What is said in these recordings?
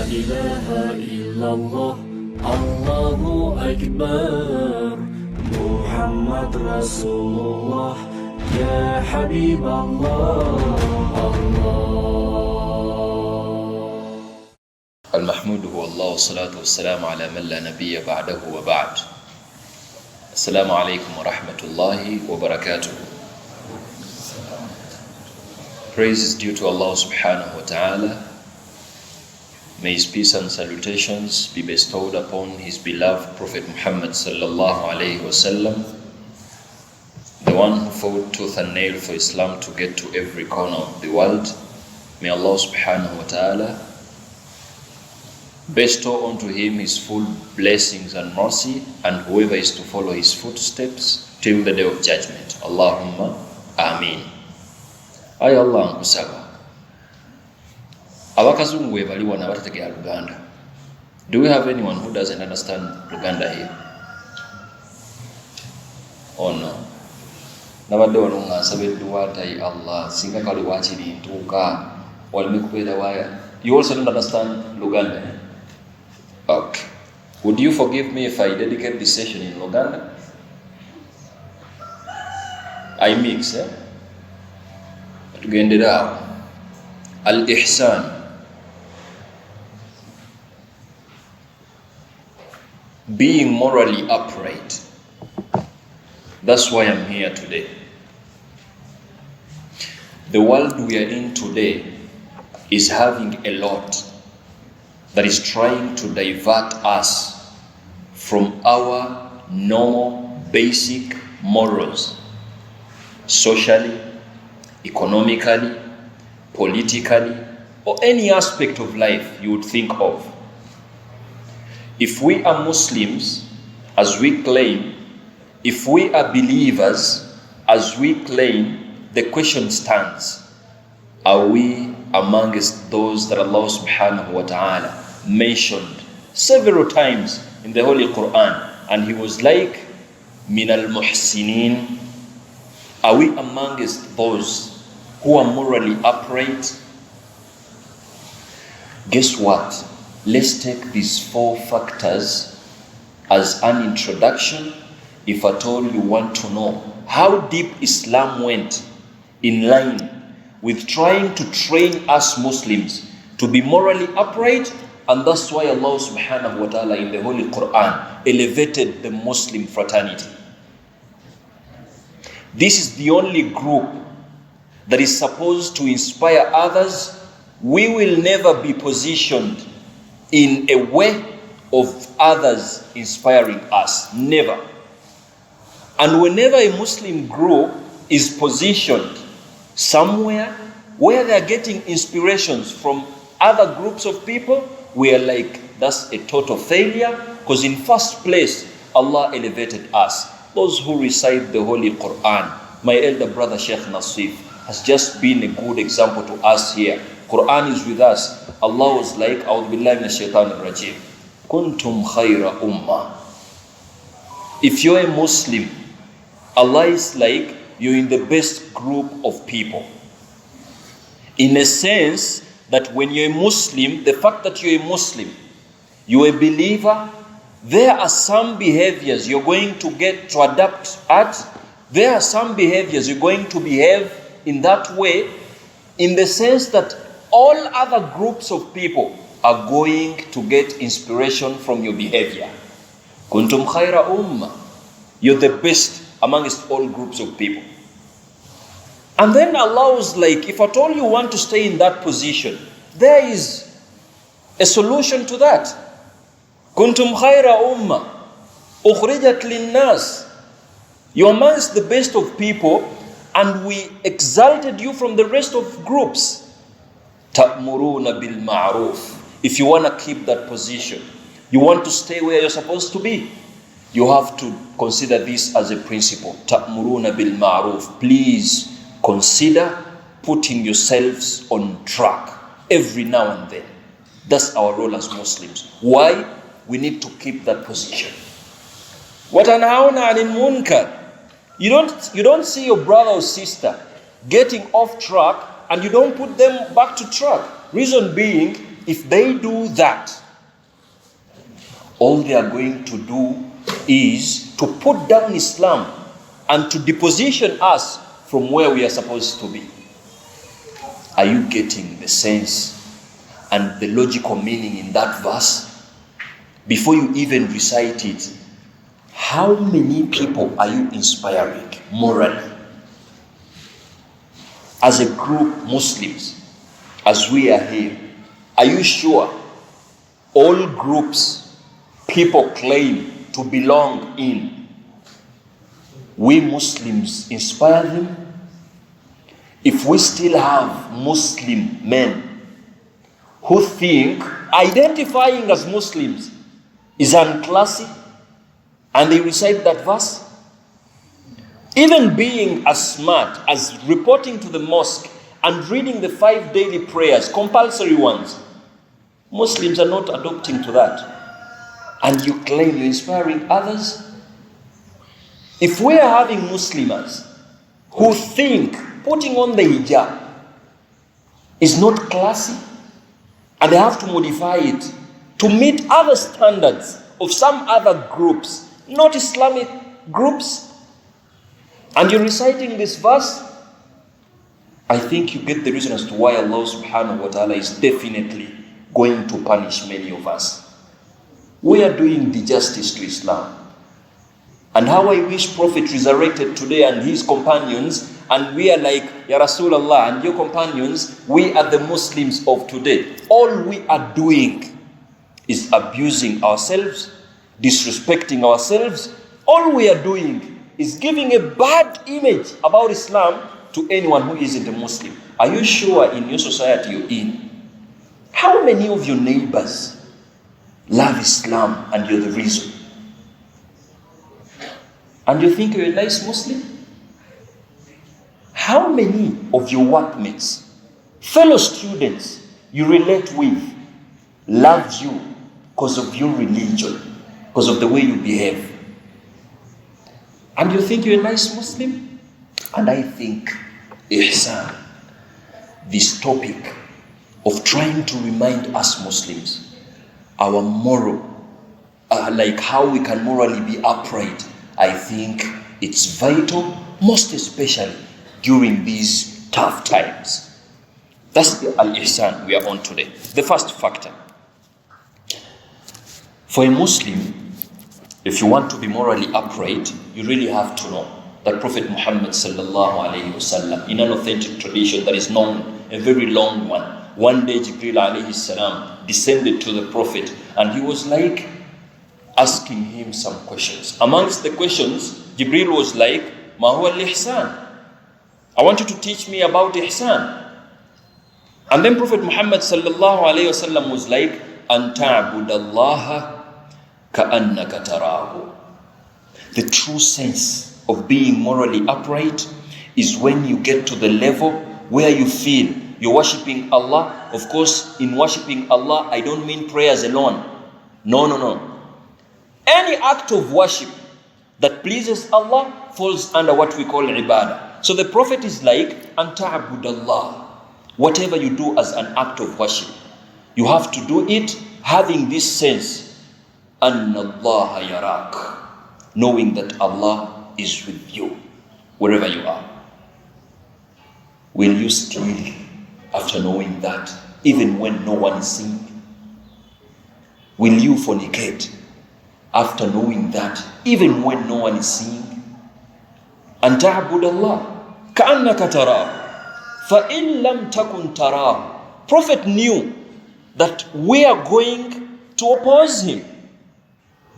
ilaha illallah, Allahu Akbar, Muhammad Rasulullah, Ya Habib Allah. المحمود هو الله والصلاة والسلام على من لا نبي بعده وبعد. السلام عليكم ورحمة الله وبركاته. Praise is due to Allah subhanahu wa ta'ala. May his peace and salutations be bestowed upon his beloved Prophet Muhammad sallallahu alayhi wasallam, the one who fought tooth and nail for Islam to get to every corner of the world. May Allah subhanahu wa ta'ala bestow unto him his full blessings and mercy, and whoever is to follow his footsteps till the day of judgment. Allahumma Ameen. Ay Allah nkusaba abakazungu bwe bali wano abatategera Luganda. Do we have anyone who doesn't understand Luganda here? Oh no. Nabadde wano nga nsabeddwa tayi Allah singa kale wakiri ntuuka waleme kubeera waya. You also don't understand Luganda? Okay. Would you forgive me if I dedicate this session in Luganda? I mix, tugendera awo. Al-Ihsan, being morally upright. That's why I'm here today. The world we are in today is having a lot that is trying to divert us from our normal, basic morals, socially, economically, politically, or any aspect of life you would think of. If we are Muslims, as we claim, if we are believers, as we claim, the question stands: are we amongst those that Allah subhanahu wa ta'ala mentioned several times in the Holy Quran, and he was like, min al-muhsinin? Are we amongst those who are morally upright? Guess what? Let's take these 4 factors as an introduction, if at all you want to know how deep Islam went in line with trying to train us Muslims to be morally upright. And that's why Allah subhanahu wa ta'ala in the Holy Quran elevated the Muslim fraternity. This is the only group that is supposed to inspire others. We will never be positioned in a way of others inspiring us. Never. And whenever a Muslim group is positioned somewhere where they are getting inspirations from other groups of people, we are like, that's a total failure, because in first place, Allah elevated us. Those who recite the Holy Quran, my elder brother Sheikh Nasif has just been a good example to us here. Quran is with us. Allah was like, A'udhu billahi minash shaitanir rajim, kuntum khayra ummah. If you're a Muslim, Allah is like, you're in the best group of people. In a sense that when you're a Muslim, the fact that you're a Muslim, you're a believer, there are some behaviors you're going to get to adapt at. There are some behaviors you're going to behave in that way, in the sense that all other groups of people are going to get inspiration from your behavior. Kuntum khayra ummah. You're the best amongst all groups of people. And then Allah was like, if at all you want to stay in that position, there is a solution to that. Kuntum khayra ummah ukhrijat linnas. You're amongst the best of people, and we exalted you from the rest of groups. Ta'muruna bil ma'ruf. If you want to keep that position, you want to stay where you're supposed to be, you have to consider this as a principle. Ta'muruna bil ma'ruf. Please consider putting yourselves on track every now and then. That's our role as Muslims. Why? We need to keep that position. وَتَنْهَوْنَ عَنِ الْمُنْكَرِ. You don't see your brother or sister getting off track and you don't put them back to track. Reason being, if they do that, all they are going to do is to put down Islam and to deposition us from where we are supposed to be. Are you getting the sense and the logical meaning in that verse? Before you even recite it, how many people are you inspiring morally? As a group, Muslims, as we are here, are you sure all groups people claim to belong in, we Muslims inspire them? If we still have Muslim men who think identifying as Muslims is unclassy, and they recite that verse, even being as smart as reporting to the mosque and reading the 5 daily prayers, compulsory ones, Muslims are not adopting to that. And you claim you're inspiring others? If we are having Muslims who think putting on the hijab is not classy, and they have to modify it to meet other standards of some other groups, not Islamic groups, and you're reciting this verse, I think you get the reason as to why Allah subhanahu wa ta'ala is definitely going to punish many of us. We are doing injustice to Islam. And how I wish Prophet resurrected today and his companions, and we are like, Ya Rasulullah and your companions, we are the Muslims of today. All we are doing is abusing ourselves, disrespecting ourselves. All we are doing is giving a bad image about Islam to anyone who isn't a Muslim. Are you sure in your society you're in, how many of your neighbors love Islam and you're the reason? And you think you're a nice Muslim? How many of your workmates, fellow students you relate with, love you because of your religion, because of the way you behave? And you think you're a nice Muslim? And I think, Ihsan, this topic of trying to remind us Muslims, our moral, like how we can morally be upright, I think it's vital, most especially during these tough times. That's the Al-Ihsan we are on today. The first factor. For a Muslim, if you want to be morally upright, you really have to know that Prophet Muhammad sallallahu alayhi wasallam, in an authentic tradition that is known, a very long one day Jibril alayhi salam descended to the Prophet and he was like asking him some questions. Amongst the questions, Jibril was like, Ma huwa al-ihsan? I want you to teach me about ihsan. And then Prophet Muhammad sallallahu alayhi wasallam was like, An ta'budallaha ka'annaka tarahu. The true sense of being morally upright is when you get to the level where you feel you're worshipping Allah. Of course, in worshipping Allah, I don't mean prayers alone. No. Any act of worship that pleases Allah falls under what we call ibadah. So the Prophet is like, An ta'budallah. Whatever you do as an act of worship, you have to do it having this sense, Anna Allah yarak, knowing that Allah is with you wherever you are. Will you steal after knowing that, even when no one is seeing? Will you fornicate after knowing that, even when no one is seeing? An ta'budallah ka'annaka tarahu fa in lam takun tarahu. Prophet knew that we are going to oppose him,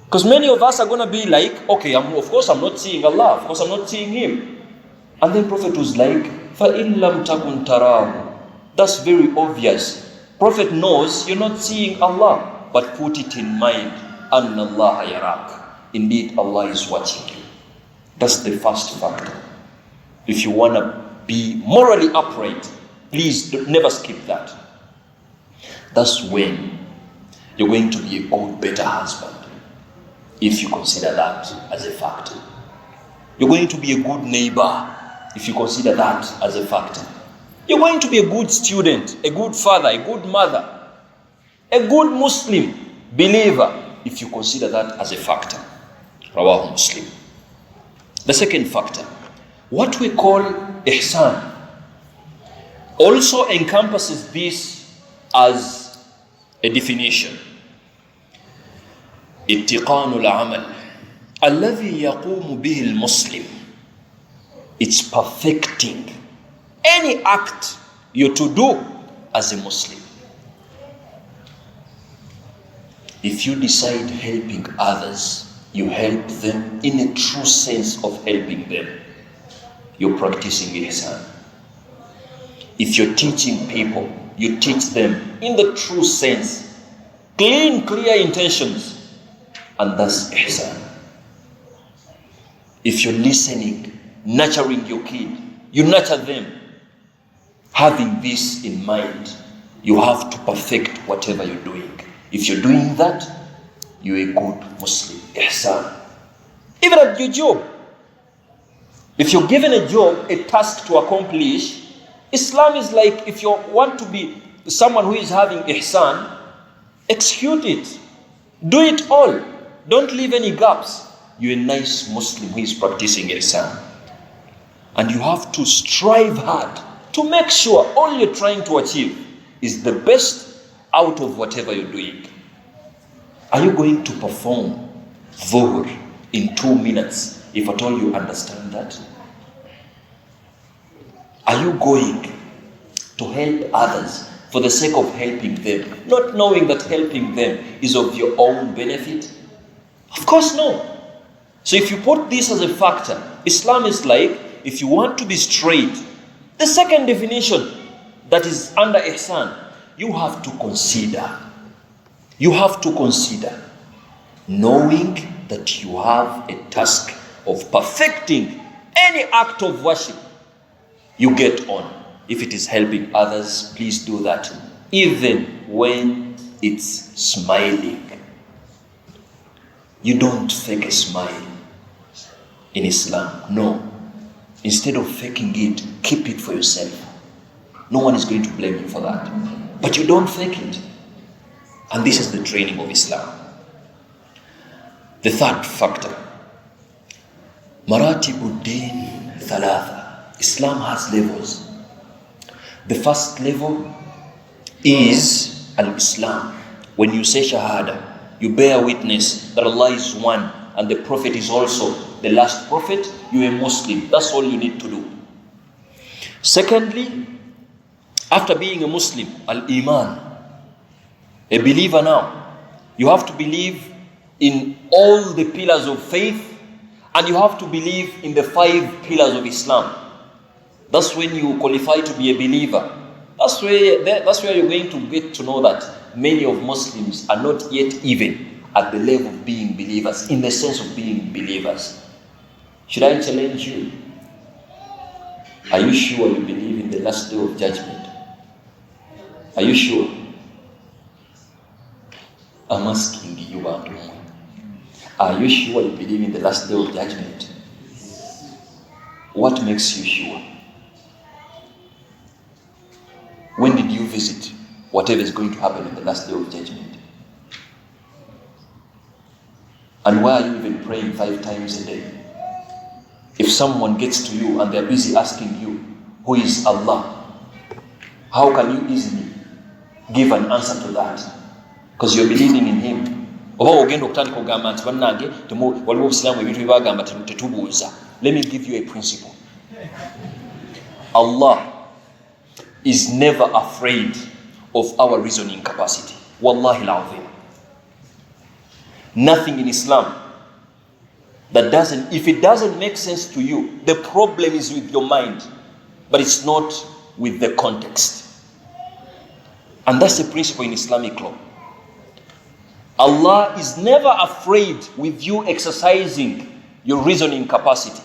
because many of us are going to be like, okay, of course I'm not seeing Allah, of course I'm not seeing him. And then Prophet was like, fa in lam takun tarahu. That's very obvious. Prophet knows you're not seeing Allah, but put it in mind, Anna Allah yarak. Indeed, Allah is watching you. That's the first factor. If you want to be morally upright, please never skip that. That's when you're going to be a good, better husband, if you consider that as a factor. You're going to be a good neighbor, if you consider that as a factor. You're going to be a good student, a good father, a good mother, a good Muslim believer, if you consider that as a factor. Rawahu Muslim. The second factor, what we call Ihsan, also encompasses this as a definition. اتقان العمل الذي يقوم به المسلم. It's perfecting any act you're to do as a Muslim. If you decide helping others, you help them in a true sense of helping them. You're practicing Ihsan. If you're teaching people, you teach them in the true sense, clean, clear intentions, and that's Ihsan. If you're listening, nurturing your kid, you nurture them, having this in mind, you have to perfect whatever you're doing. If you're doing that, you're a good Muslim. Ihsan. Even at your job, if you're given a job, a task to accomplish, Islam is like, if you want to be someone who is having Ihsan, execute it. Do it all. Don't leave any gaps. You're a nice Muslim who is practicing Ihsan. And you have to strive hard to make sure all you're trying to achieve is the best out of whatever you're doing. Are you going to perform Dhuhr in 2 minutes, if at all you understand that? Are you going to help others for the sake of helping them, not knowing that helping them is of your own benefit? Of course no. So if you put this as a factor, Islam is like, if you want to be straight, the second definition that is under Ihsan, you have to consider knowing that you have a task of perfecting any act of worship you get on. If it is helping others, please do that, even when it's smiling. You don't fake a smile in Islam. No. Instead of faking it, keep it for yourself. No one is going to blame you for that. But you don't fake it. And this is the training of Islam. The third factor, Maratibuddin Thalatha. Islam has levels. The first level is Al-Islam. When you say Shahada, you bear witness that Allah is one and the Prophet is also the last Prophet, you're a Muslim. That's all you need to do. Secondly, after being a Muslim, Al-Iman, a believer now, you have to believe in all the pillars of faith, and you have to believe in the 5 pillars of Islam. That's when you qualify to be a believer. That's where you're going to get to know that many of Muslims are not yet even at the level of being believers, in the sense of being believers. Should I challenge you? Are you sure you believe in the last day of judgment? Are you sure? I'm asking you, are you sure you believe in the last day of judgment? What makes you sure? When did you visit whatever is going to happen in the last day of judgment? And why are you even praying 5 times a day? If someone gets to you and they're busy asking you, who is Allah? How can you easily give an answer to that? Because you're believing in Him. Let me give you a principle. Allah is never afraid of our reasoning capacity. Wallahi al-azim. Nothing in Islam that doesn't, if it doesn't make sense to you, the problem is with your mind, but it's not with the context. And that's the principle in Islamic law. Allah is never afraid with you exercising your reasoning capacity.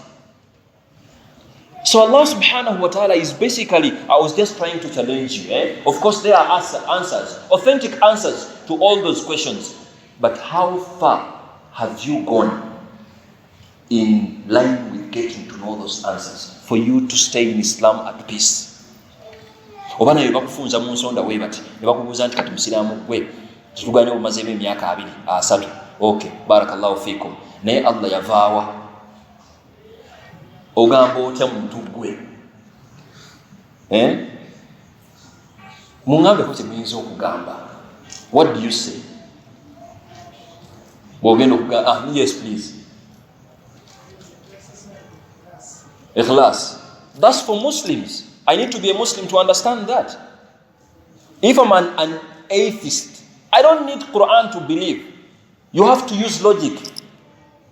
So Allah subhanahu wa ta'ala is basically, I was just trying to challenge you. Of course there are answers, authentic answers to all those questions. But how far have you gone in line with getting to know those answers for you to stay in Islam at peace? Obana yebakufunza mu nsonda we bati, nebakubuuza nti kati musiraamu gwe Tutugane omaze emyaka 2 3. Okay, barakallahu fikum. Naye Allah yavaawa. Ogamba otya muntu gwe? Mungambe ko kimuyinza okugamba. What do you say? Bogenda okugamba, yes please. Ikhlas. That's for Muslims. I need to be a Muslim to understand that. If I'm an atheist, I don't need Quran to believe. You have to use logic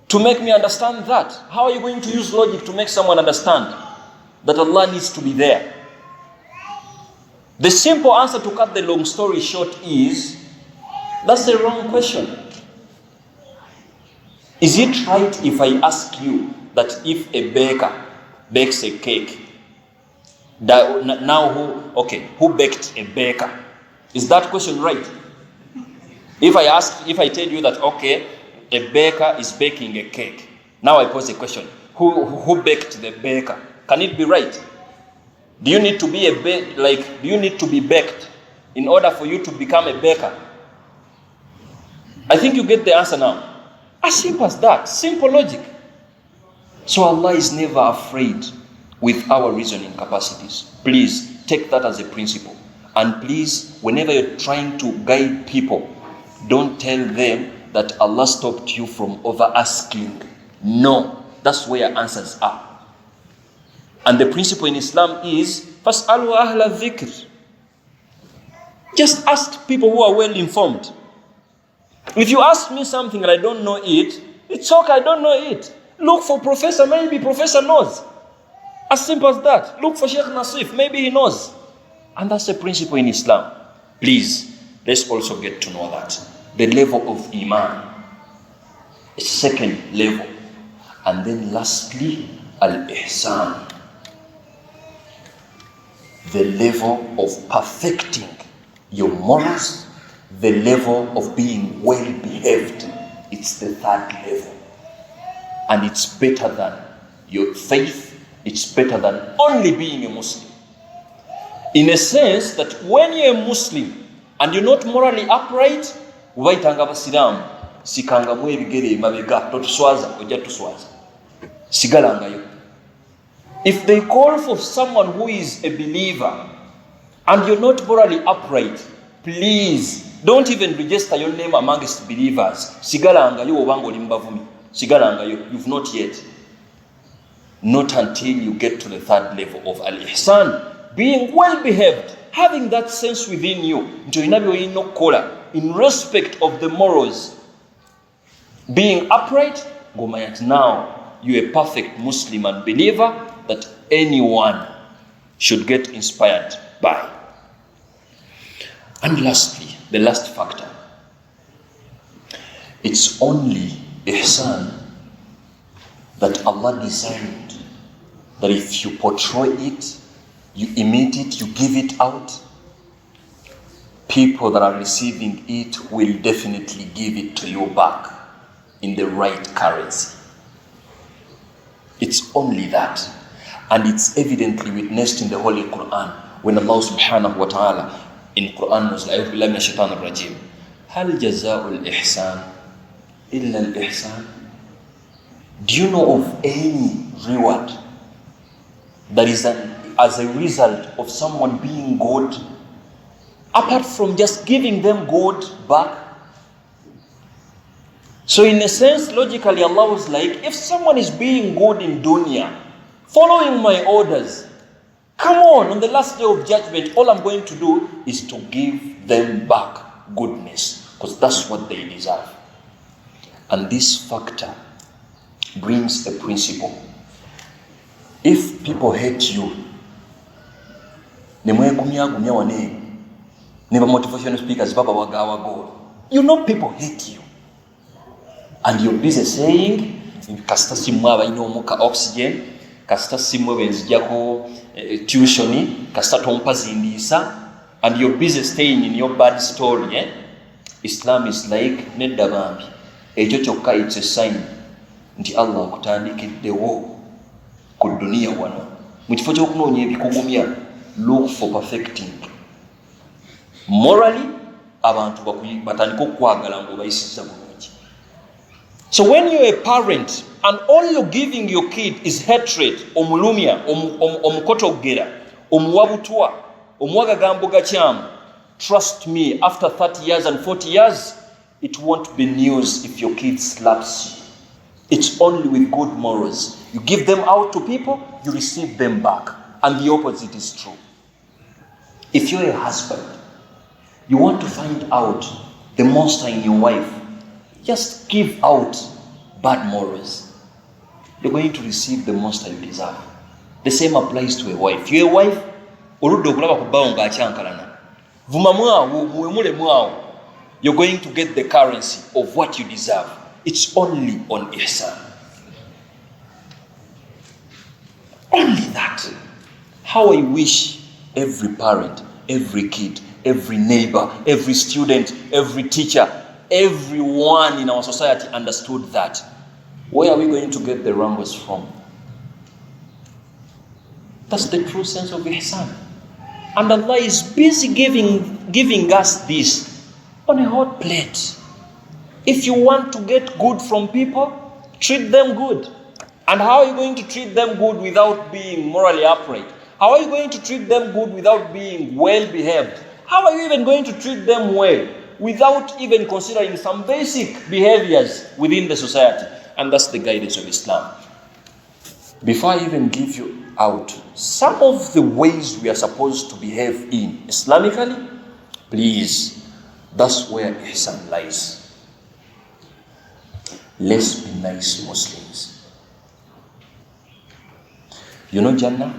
to make me understand that. How are you going to use logic to make someone understand that Allah needs to be there? The simple answer, to cut the long story short, is that's the wrong question. Is it right if I ask you that if a baker bakes a cake, who baked a baker? Is that question right? If I tell you that, okay, a baker is baking a cake, now I pose a question, who baked the baker? Can it be right? Do you need to be do you need to be baked in order for you to become a baker? I think you get the answer now. As simple as that. Simple logic. So Allah is never afraid with our reasoning capacities. Please take that as a principle. And please, whenever you're trying to guide people, don't tell them that Allah stopped you from over asking. No, that's where answers are. And the principle in Islam is Fas'alu ahla dhikr. Just ask people who are well informed. If you ask me something and I don't know it, it's okay, I don't know it. Look for Professor, maybe Professor knows. As simple as that. Look for Sheikh Nasif, maybe he knows. And that's the principle in Islam. Please, let's also get to know that. The level of Iman is second level. And then lastly, Al-Ihsan. The level of perfecting your morals, the level of being well behaved. It's the third level. And it's better than your faith. It's better than only being a Muslim. In a sense that when you're a Muslim and you're not morally upright, uvaitanga abasiramu sikanga mu ebigere mabega totuswaza ojja tuswaza sigalangayo. If they call for someone who is a believer and you're not morally upright, please don't even register your name amongst believers. Sigalangayo obanga oli mbavumi. Sigalangayo, you've not yet. Not until you get to the third level of Al-Ihsan, being well behaved, having that sense within you, in respect of the morals, being upright. Now you're a perfect Muslim and believer that anyone should get inspired by. And lastly, the last factor, it's only Ihsan that Allah designed, that if you portray it, you emit it, you give it out, people that are receiving it will definitely give it to you back in the right currency. It's only that. And it's evidently witnessed in the Holy Quran when Allah subhanahu wa ta'ala in Quran was like, Hal jaza'ul ihsan illa al-ihsan. Do you know of any reward that is as a result of someone being good, apart from just giving them good back? So in a sense, logically, Allah was like, if someone is being good in dunya, following my orders, come on the last day of judgment, all I'm going to do is to give them back goodness, because that's what they deserve. And this factor brings a principle. If people hate you, you know people hate you, and you're busy saying kasita simwe abayina oxygen, kasita simwe benzijako tuition, kasita tompa zindiisa, and you're busy staying in your bad story. Islam is like nedda bambi ekyo kyokka, it's a sign nti Allah akutandikiddewo ku dunia wano mu kifo ky'okunoonya ebikugumya. Look for perfecting morally abantu batandika okwagala ng'obayisiza bulungi. So when you're a parent and all you're giving your kid is hatred, omulumya, omukotogera, omuwabutwa, omuwagagambo gakyamu, trust me, after 30 years and 40 years, it won't be news if your kid slaps you. It's only with good morals. You give them out to people, you receive them back. And the opposite is true. If you're a husband, you want to find out the monster in your wife, just give out bad morals. You're going to receive the monster you deserve. The same applies to a wife. You're a wife, you're going to get the currency of what you deserve. It's only on Ihsan. Only that. How I wish every parent, every kid, every neighbor, every student, every teacher, everyone in our society understood that. Where are we going to get the rumbles from? That's the true sense of Ihsan. And Allah is busy giving us this on a hot plate. If you want to get good from people, treat them good. And how are you going to treat them good without being morally upright? How are you going to treat them good without being well behaved? How are you even going to treat them well without even considering some basic behaviors within the society? And that's the guidance of Islam. Before I even give you out some of the ways we are supposed to behave in Islamically, please, that's where Ihsan lies. Let's be nice Muslims. You know Jannah?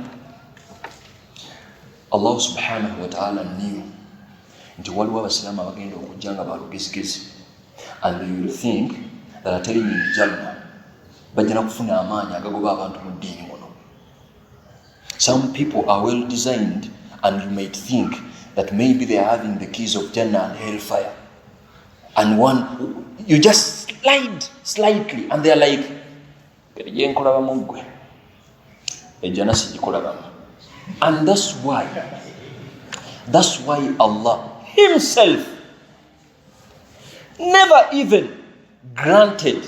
Allah subhanahu wa ta'ala knew nti waliwo abasiraamu abagenda okujja nga balugezigezi, and they will think that are telling you Jannah bajja kufuna amaanyi agagoba abantu mu ddiini muno. Some people are well designed and you might think that maybe they are having the keys of Jannah and hellfire, and one you just slide slightly and they are like and that's why Allah Himself never even granted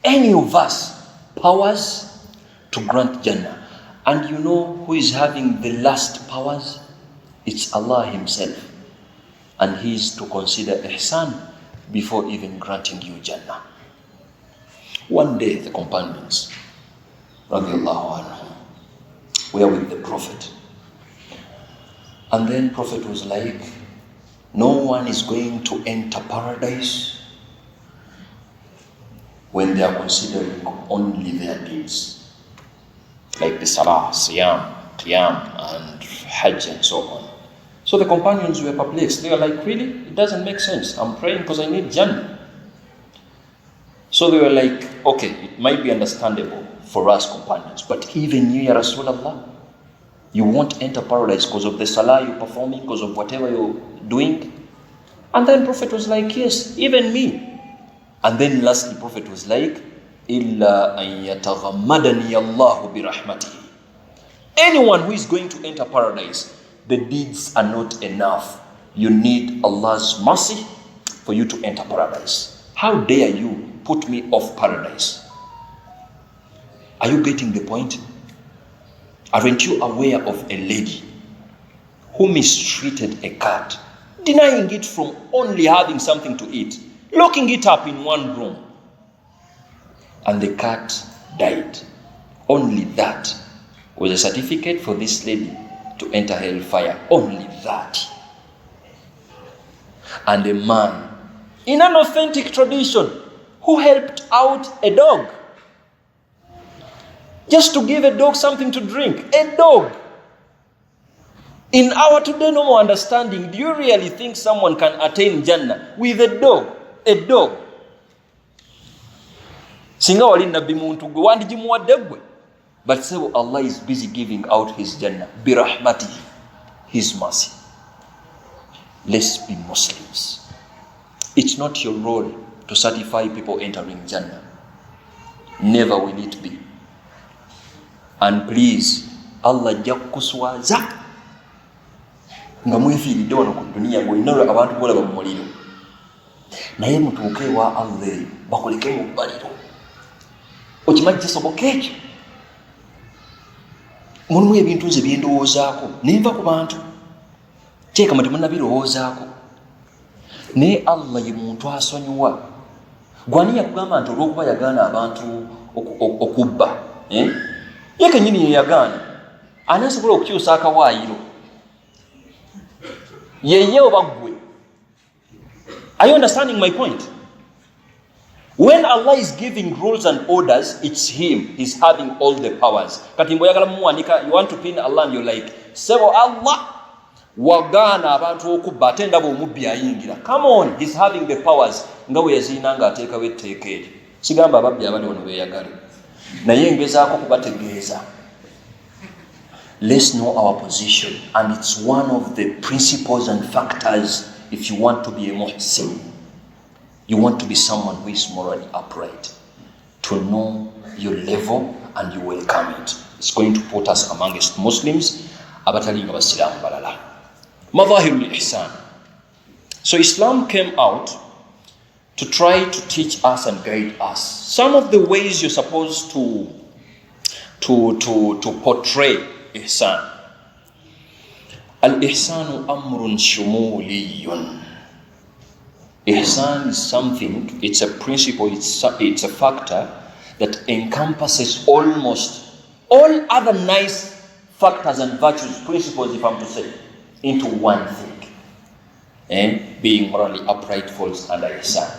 any of us powers to grant Jannah. And you know who is having the last powers? It's Allah Himself. And He is to consider Ihsan before even granting you Jannah. One day the companions, radiallahu anhu, were with the Prophet. And then Prophet was like, no one is going to enter paradise when they are considering only their deeds, like the Salah, Siyam, Qiyam, and Hajj, and so on. So the companions were perplexed. They were like, really? It doesn't make sense. I'm praying because I need Jannah. So they were like, okay, it might be understandable for us companions, but even you, Ya Rasulullah, you won't enter paradise because of the Salah you're performing, because of whatever you're doing? And then Prophet was like, yes, even me. And then lastly, Prophet was like, إِلَّا أَن يَتَغَمَّدَنِيَ اللَّهُ بِرَحْمَتِهِ. Anyone who is going to enter paradise, the deeds are not enough. You need Allah's mercy for you to enter paradise. How dare you put me off paradise? Are you getting the point? Aren't you aware of a lady who mistreated a cat, denying it from only having something to eat, locking it up in one room, and the cat died? Only that was a certificate for this lady to enter hellfire. Only that. And a man in an authentic tradition who helped out a dog, just to give a dog something to drink. A dog. In our today normal understanding, do you really think someone can attain Jannah with a dog? A dog. Singa wali nabbi muntu gwe wandigimuwadde gwe. But say Allah is busy giving out His Jannah. Birahmatihi. His mercy. Let's be Muslims. It's not your role to certify people entering Jannah. Never will it be. And please, Allah jakuswaza nga mwefiiridde wano ku duniya ng'olina abantu bolaba mu muliro naye mutuuke ewa Allah bakuleke mu bbaliro okimanyi kisoboka ekyo mulimu ebintu nze byendowoozaako nenva ku bantu kyekama temunabirowoozaako naye Allah ye muntu asonyiwa gwani yakugamba nti olw'okuba yagaana abantu okubba ye kenyini ye yagaana ani asobola okukyusa akawaayiro yeye oba ggwe? Are you understanding my point? When Allah is giving rules and orders, it's Him. He's having all the powers. Kati mboyagala mumuwanika, you want to pin Allah and you're like, sebo Allah wagana abantu okubba ate ndaba omubbi ayingira. Come on, He's having the powers. Nga bwe yaziina nga ateekawo etteeka eryo. Sigamba ababbi abali wano beeyagale. Naye ngezaako kubategeeza. Let's know our position, and it's one of the principles and factors if you want to be a muhsin. You want to be someone who is morally upright. To know your level and you welcome it. It's going to put us amongst Muslims. Abatali nga basilamu balala. Madhahirul Ihsan. So Islam came out to try to teach us and guide us. Some of the ways you're supposed to portray Ihsan. Al-Ihsanu amrun shumuliyun. Ihsan is something, it's a principle, it's a factor that encompasses almost all other nice factors and virtues, principles, if I'm to say, into one thing. And being morally upright falls under Ihsan.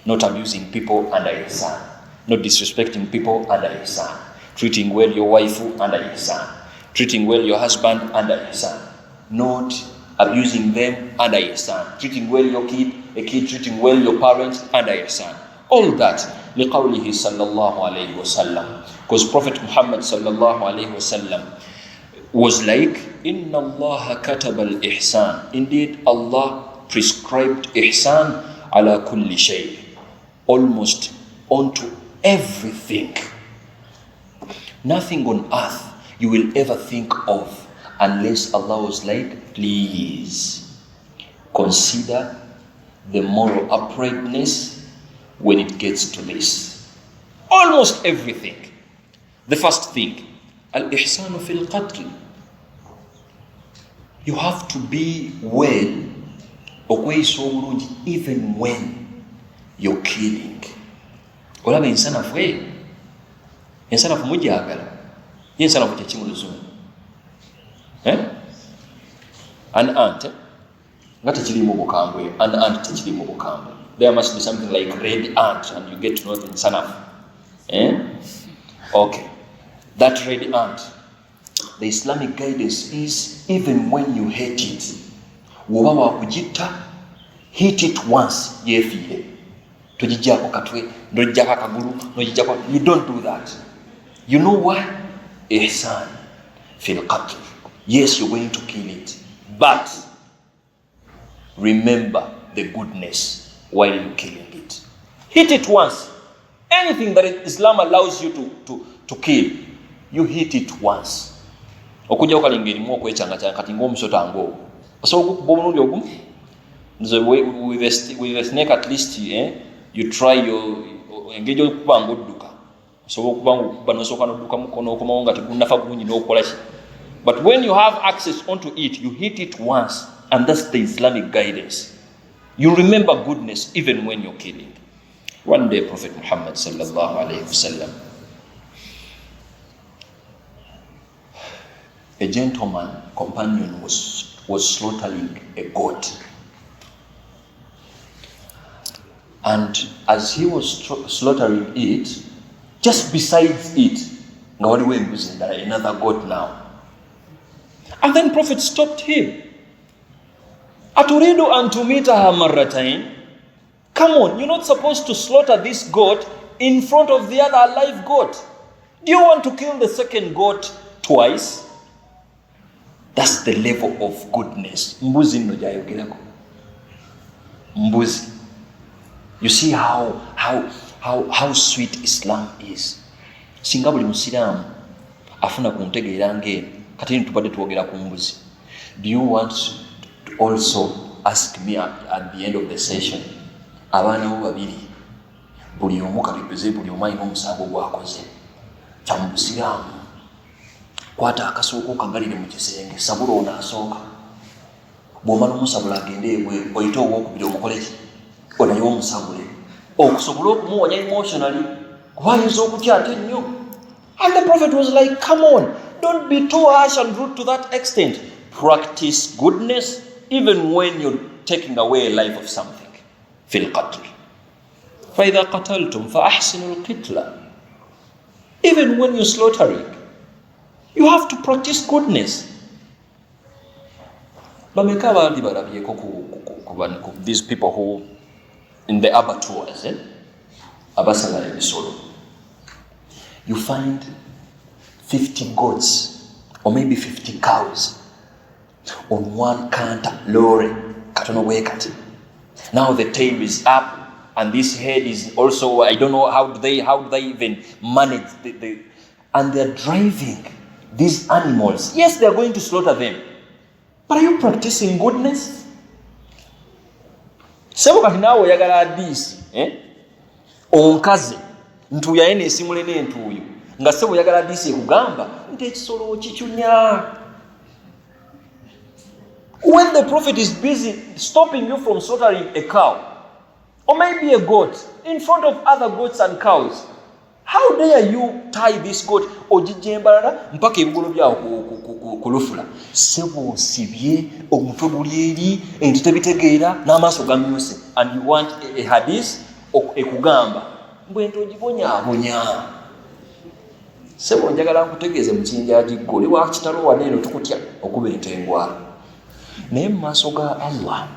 Not abusing people under Ihsan. Not disrespecting people under Ihsan. Treating well your wife under Ihsan. Treating well your husband under Ihsan. Not abusing them under Ihsan. Treating well your kid, a kid treating well your parents under Ihsan. All that لقوله صلى الله عليه وسلم. Because Prophet Muhammad صلى الله عليه وسلم was like, إن الله كتب الإحسان. Indeed, Allah prescribed Ihsan على كل شيء. Almost onto everything. Nothing on earth you will ever think of unless Allah was like, please consider the moral uprightness when it gets to this. Almost everything. The first thing, al-ihsanu fil qatl. You have to be well, even when you're killing. Olaba ensanafu ensanafu mujagala ensanafu kyekimu luzungu an ant nga tekirimu bukambwe an ant tekirimu bukambwe. There must be something like red ant and you get to know the ensanafu. Okay, that red ant, the Islamic guidance is even when you hate it, woba wakujita, hit it once yefiire tojijjako katwe ndojjako akagulu nojijjako. You don't do that. You know why? Ihsan fil qatl. Yes, you're going to kill it, but remember the goodness while you're killing it. Hit it once. Anything that Islam allows you to kill, you hit it once. Okujja okalinga erimu okwechanga kati ng'omusota ng'ogwo osobola okukuba omulundi ogumu. With a snake at least you try your engeri okuba ng'odduka osobola okuba ng'okuba n'osooka n'odduka mukono okomawo nga tegunnafa bulungi n'okola ki. But when you have access onto it, you hit it once, and that's the Islamic guidance. You remember goodness even when you're killing. One day Prophet Muhammad sallallahu alayhi wasallam, a gentleman companion was slaughtering a goat, and as he was slaughtering it, just besides it, another goat now. And then Prophet stopped him. Aturidu an tumitaha marratain? Come on, you're not supposed to slaughter this goat in front of the other live goat. Do you want to kill the second goat twice? That's the level of goodness. Mbuzi no jayogerako. Mbuzi. You see how sweet Islam is. Singa buli musiramu afuna kuntegeera ng'eno. Kati tubadde tuwogera ku mbuzi. Do you want also ask me at the end of the session, abaana bo babiri, buli omu kalipeze buli omu alina omusango gwakoze, kya mu Busiraamu, kwata akasooka okagalire mu kisenge, sabula ono asooka. Bw'omala omusabula agende ebweru, oyite owookubiri omukole ki? Onaye omusabule. Okusobola okumuwonya emotionally, kuba ayinza okutya ate nnyo. And the Prophet was like, come on, don't be too harsh and rude to that extent. Practice goodness even when you're taking away a life of something. في القتل. فإذا قتلتم فأحسنوا القتلة. Even when you're slaughtering, you have to practice goodness. These people who in the abattoirs, you find 50 goats or maybe 50 cows on one canter lorry. Now the tail is up and this head is also, I don't know how do they even manage and they're driving these animals. Yes, they're going to slaughter them, but are you practicing goodness? Sebo kati naawe oyagala hadisi onkaze ntuuyo aye neesimule n'entuuyo nga sebo oyagala hadisi ekugamba nti ekisolo kikyunya. When the Prophet is busy stopping you from slaughtering a cow or maybe a goat in front of other goats and cows, how dare you tie this goat ogijembalala mpaka ebigolo byawo kulufula? Sebo osibye omutwe guli eri enti tebitegeera n'amaaso gamyuse and you want a hadith ekugamba mbwe enti ogibonyaabonya. Sebo njagala nkutegeeze mu kinjagiggo oli wakitalo waneeno tukutya okuba entengwala naye mu maaso ga Allah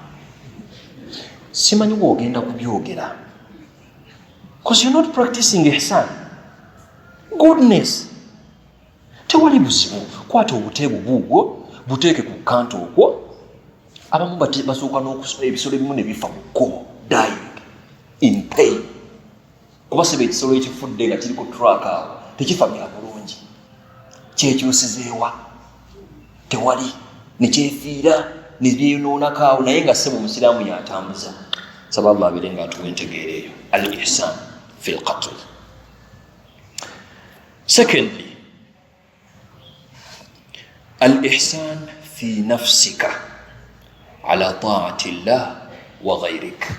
simanyi bw'ogenda kubyogera, because you're not practicing ihsan, goodness. Tewali buzibu, kwata obuteebu buugwo buteeke ku kanto okwo. Abamu basooka n'okusula ebisolo ebimu ne bifa mu kkubo, dying in pain. Kuba sebe ekisolo ekifudde nga kiri ku track awo tekifa bya bulungi, kyekyusizeewa tewali ne kyefiira ne byeyonoonako awo, naye nga sebo Omusiraamu yatambuza. Saba Allah abeere nga atuwa entegeera eyo. Al-ihsan fi al-qatl. Secondly, al-ihsan fi nafsika ala ta'ati Allah wa ghayrik.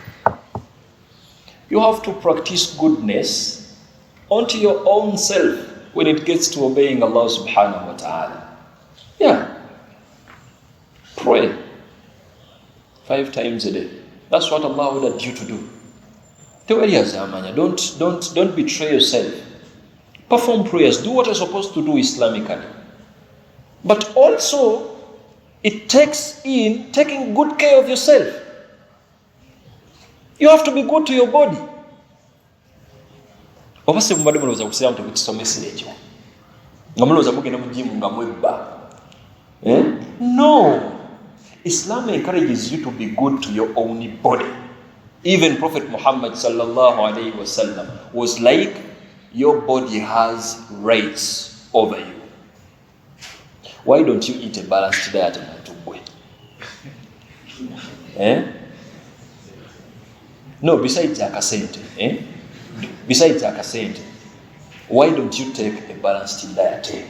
You have to practice goodness onto your own self when it gets to obeying Allah subhanahu wa ta'ala. Yeah. Pray 5 times a day. That's what Allah ordered you to do. Don't betray yourself. Perform prayers. Do what you're supposed to do Islamically. But also, it takes in taking good care of yourself. You have to be good to your body. No. Islam encourages you to be good to your own body. Even Prophet Muhammad sallallahu alaihi wasallam was like, your body has rights over you. Why don't you eat a balanced diet? No, besides akasente, besides akasente, why don't you take a balanced diet?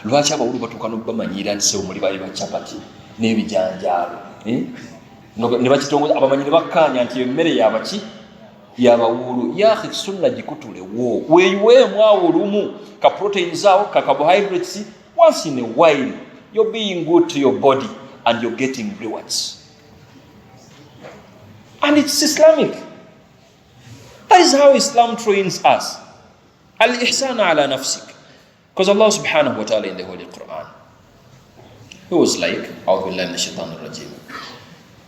Lwaki abawulu batuuka n'okubamanyira nti sewo muli bali bachapati n'ebijanjaalo ne bakitongoza abamanyi ne bakkaanya nti emmere yabaki yabawulu. Yaakhi sunna gikutulewo weeyiweemu awo lumu ka proteins awo ka carbohydrates once in a while. You're being good to your body and you're getting rewards, and it's Islamic. That is how Islam trains us. Al-ihsan ala nafsik. Because Allah subhanahu wa ta'ala in the Holy Quran, He was like, A'udhu billahi minash shaitanir rajim,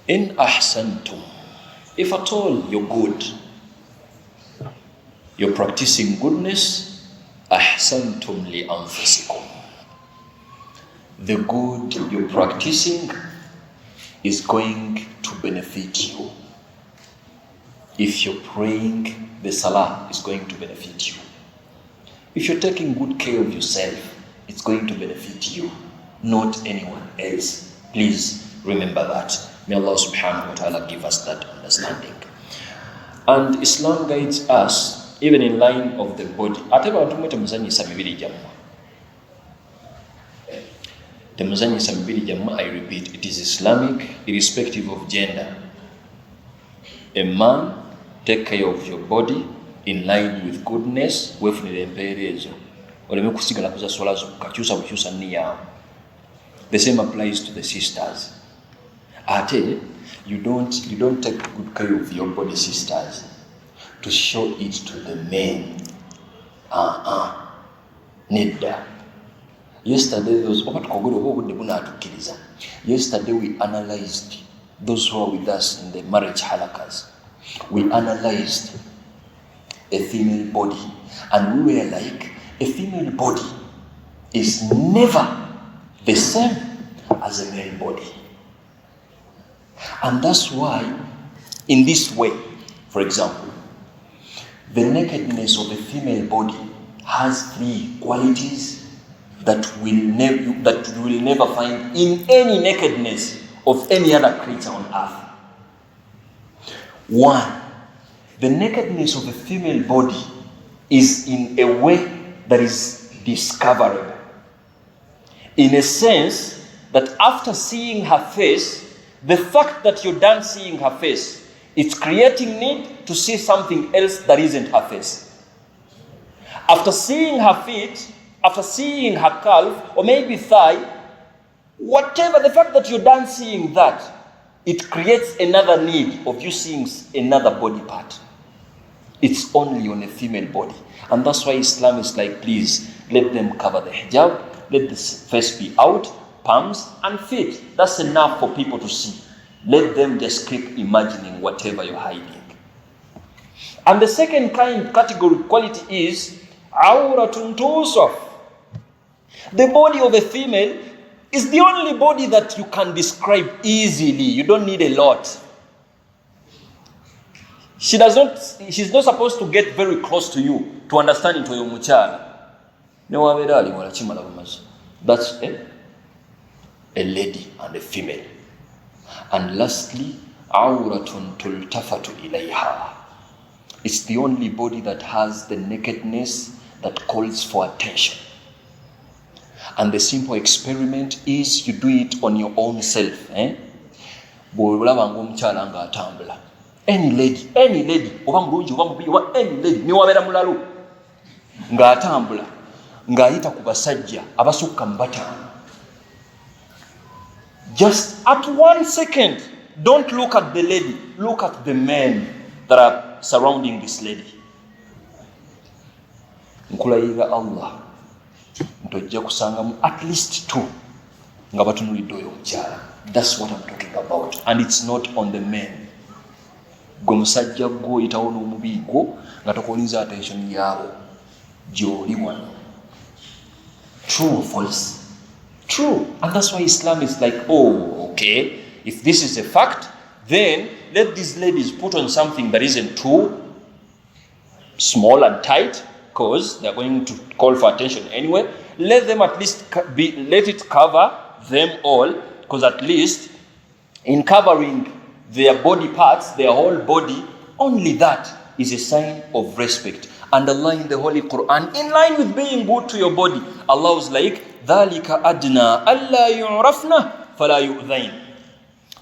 in ahsantum, if at all you're good, you're practicing goodness, ahsantum li anfusikum, the good you're practicing is going to benefit you. If you're praying, the salah is going to benefit you. If you're taking good care of yourself, it's going to benefit you, not anyone else. Please remember that. May Allah subhanahu wa ta'ala give us that understanding. And Islam guides us even in line of the body. I repeat, it is Islamic irrespective of gender. A man, take care of your body in line with goodness. The same applies to the sisters. You don't take good care of your body, sisters, to show it to the men. Nedda. Yesterday we analyzed those who are with us in the marriage halakas. We analyzed a female body, and we were like, a female body is never the same as a male body. And that's why, in this way, for example, the nakedness of a female body has 3 qualities that you will never find in any nakedness of any other creature on earth. 1, the nakedness of a female body is in a way that is discoverable. In a sense that after seeing her face, the fact that you're done seeing her face, it's creating need to see something else that isn't her face. After seeing her feet, after seeing her calf, or maybe thigh, whatever, the fact that you're done seeing that, it creates another need of you seeing another body part. It's only on a female body. And that's why Islam is like, please, let them cover the hijab, let the face be out, palms and feet. That's enough for people to see. Let them just keep imagining whatever you're hiding. And the second category quality is awratun tusaf. The body of a female is the only body that you can describe easily. You don't need a lot. She's not supposed to get very close to you to understand into your muchala. That's a lady and a female. And lastly, awratun tultafatu ilayha. It's the only body that has the nakedness that calls for attention. And the simple experiment is you do it on your own self. Any lady, any lady, ng'atambula ng'ayita ku basajja abasukka mu bataano. Just at 1 second, don't look at the lady, look at the men that are surrounding this lady. Nkulayira Allah, ntojja kusangamu at least 2 nga batunulidde oyo omukyala. That's what I'm talking about, and it's not on the men. Gwe musajja gwo oyitawo n'omubi gwo nga tokolinza attention yaabo gy'oli wano. True or false? True. And that's why Islam is like, oh, okay, if this is a fact, then let these ladies put on something that isn't too small and tight, because they're going to call for attention anyway. Let them at least let it cover them all, because at least in covering their body parts, their whole body, only that is a sign of respect. And Allah in the Holy Quran, in line with being good to your body, Allah was like, ذَلِكَ أَدْنَا أَلَّا يُعْرَفْنَا فَلَا يُؤْذَيْنَ.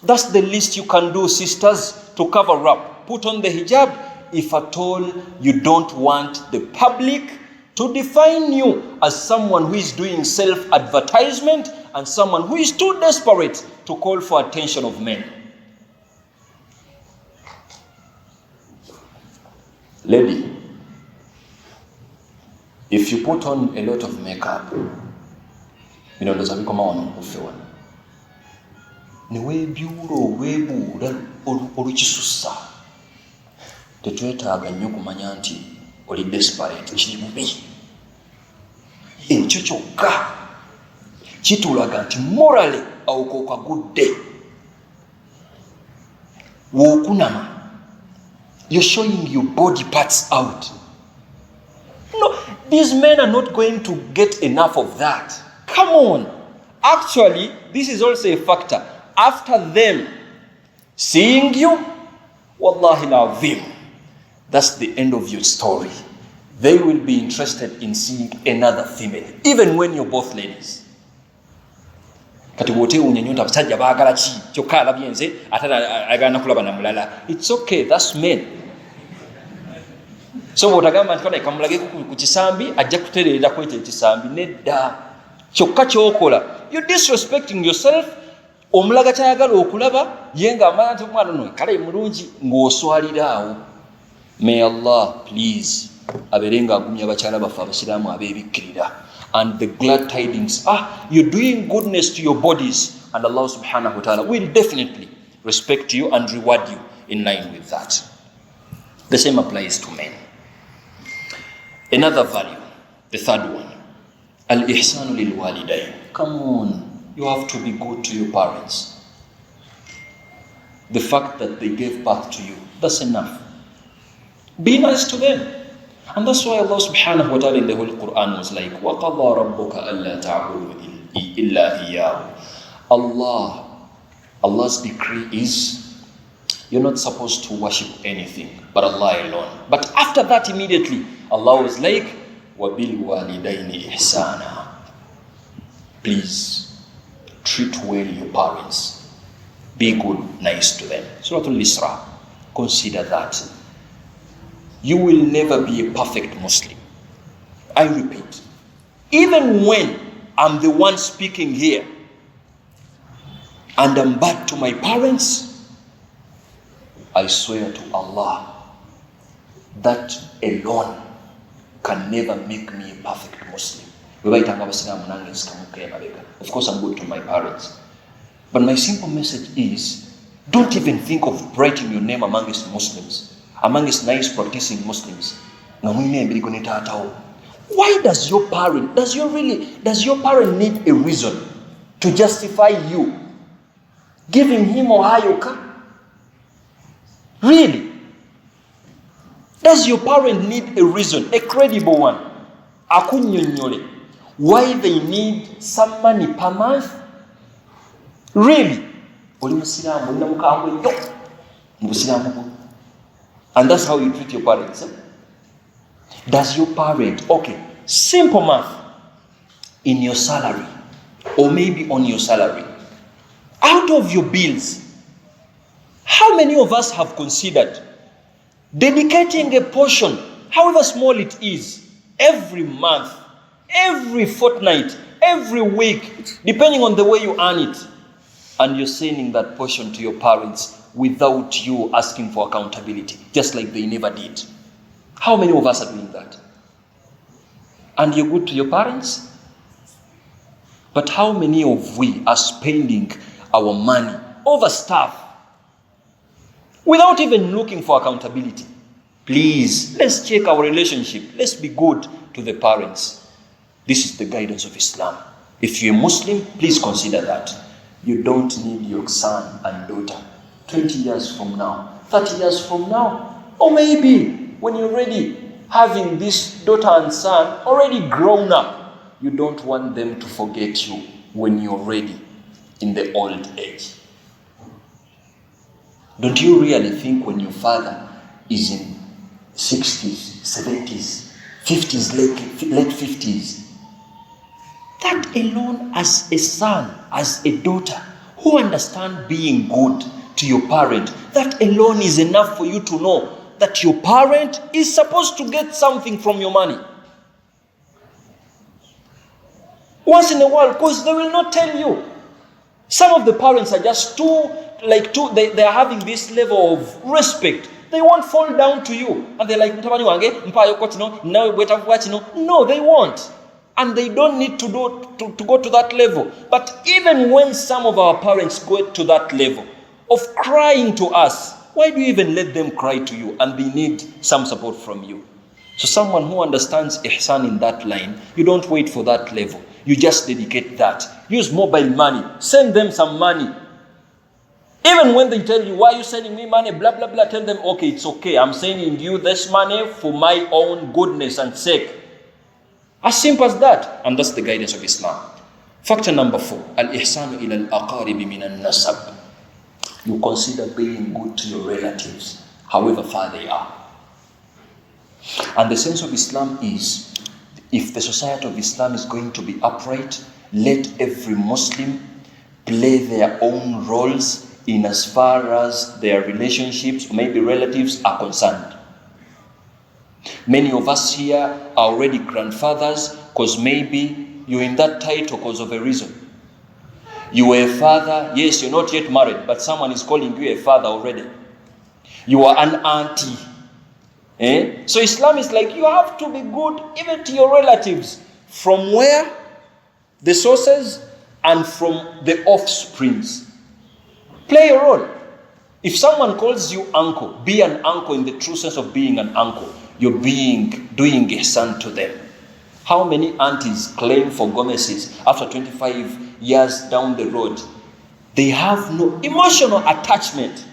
That's the least you can do, sisters, to cover up. Put on the hijab if at all you don't want the public to define you as someone who is doing self-advertisement and someone who is too desperate to call for attention of men. Lady, if you put on a lot of makeup, you know, there's a big amount of fun. Niwe biuro webuura olukisusa tetwetaaga nnyo kumanya nti oli desperate kiri bubi. Ekyo kyokka kitulaga nti morally awokokagudde. Wokunama, you're showing your body parts out. No, these men are not going to get enough of that. Come on. Actually, this is also a factor. after them seeing you, wallahi al-azim, that's the end of your story. They will be interested in seeing another female, even when you're both ladies. It's okay, that's men. So what you're disrespecting yourself. May Allah please and the glad tidings, you're doing goodness to your bodies, and Allah subhanahu wa ta'ala will definitely respect you and reward you in line with that. The same applies to men. Another value, the third one, al-ihsanu lil walidayn. Come on, you have to be good to your parents. The fact that they gave birth to you, that's enough. Be nice to them. And that's why Allah subhanahu wa ta'ala in the Holy Quran was like, وَقَضَى رَبُّكَ أَلَّا تَعْبُدُوا إِلَّا إِيَّاهُ. Allah's decree is, you're not supposed to worship anything but Allah alone. But after that immediately, Allah was like, وَبِالْوَالِدَيْنِ إِحْسَانًا. Please, treat well your parents. Be good, nice to them. Surah Al-Isra, consider that. You will never be a perfect Muslim. I repeat, even when I'm the one speaking here and I'm bad to my parents, I swear to Allah, that alone can never make me a perfect Muslim. Of course, I'm good to my parents. But my simple message is, don't even think of writing your name amongst Muslims, amongst nice practicing Muslims. Why does your parent need a reason to justify you giving him or her your car? Really? Does your parent need a reason, a credible one? Why they need some money per month? Really? And that's how you treat your parents. Does your parent, simple math, in your salary, or maybe on your salary, out of your bills, how many of us have considered dedicating a portion, however small it is, every month, every fortnight, every week, depending on the way you earn it, and you're sending that portion to your parents without you asking for accountability, just like they never did? How many of us are doing that? And you're good to your parents? But how many of we are spending our money over stuff without even looking for accountability? Please, let's check our relationship. Let's be good to the parents. This is the guidance of Islam. If you're a Muslim, please consider that. You don't need your son and daughter 20 years from now, 30 years from now, or maybe when you're already having this daughter and son already grown up, you don't want them to forget you when you're ready in the old age. Don't you really think when your father is in 60s, 70s, 50s, late 50s, that alone as a son, as a daughter, who understand being good to your parent, that alone is enough for you to know that your parent is supposed to get something from your money. Once in a while, because they will not tell you. Some of the parents are just they are having this level of respect. They won't fall down to you. And they're like, no, they won't. And they don't need to go to that level. But even when some of our parents go to that level of crying to us, why do you even let them cry to you and they need some support from you? So someone who understands Ihsan in that line, you don't wait for that level. You just dedicate that. Use mobile money. Send them some money. Even when they tell you, why are you sending me money, blah, blah, blah, tell them, okay, it's okay. I'm sending you this money for my own goodness and sake. As simple as that. And that's the guidance of Islam. Factor number 4, al-ihsanu ila al-aqaribi min al-nasab. You consider being good to your relatives, however far they are. And the sense of Islam is, if the society of Islam is going to be upright, let every Muslim play their own roles in as far as their relationships, maybe relatives, are concerned. Many of us here are already grandfathers because maybe you're in that title because of a reason. You are a father, yes, you're not yet married, but someone is calling you a father already. You are an auntie. So Islam is like, you have to be good even to your relatives. From where? The sources and from the offsprings. Play a role. If someone calls you uncle, be an uncle in the true sense of being an uncle. You're doing ihsan to them. How many aunties claim for Gomez's after 25 years down the road? They have no emotional attachment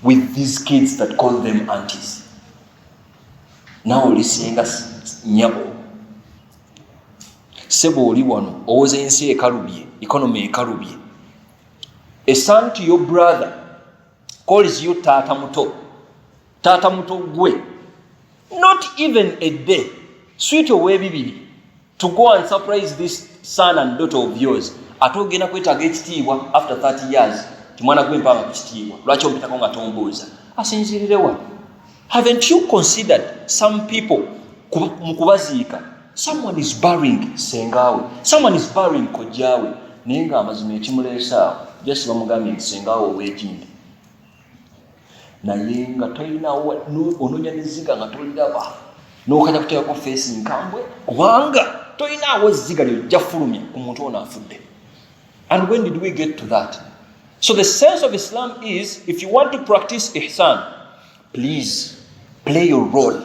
with these kids that call them aunties. Now listening us nyabo. Sebo oli wano, owoze ensi ekalubye, economy ekalubye. A son to your brother calls you tata muto. Tata muto gwe. Not even a day. Sweet away bibili. To go and surprise this son and daughter of yours. Atogena kwetaga ekitiibwa after 30 years. Timwana gwe mpanga kukitiibwa. Lwaki ompitako nga tombuuza. Asinzirirewa. Haven't you considered some people mukubaziika? Someone is burying sengawe. Someone is burying kojawe. Ninga amazima ekimuleesa. Just bamugambye nti sengawe ow'ekindi. Naye nga tolina ononya neziga nga toliraba. N'okajja kuteekako face nkambwe kubanga tolinawo ezziga lyojja fulumya ku muntu ono afudde. And when did we get to that? So the sense of Islam is, if you want to practice ihsan, please play your role.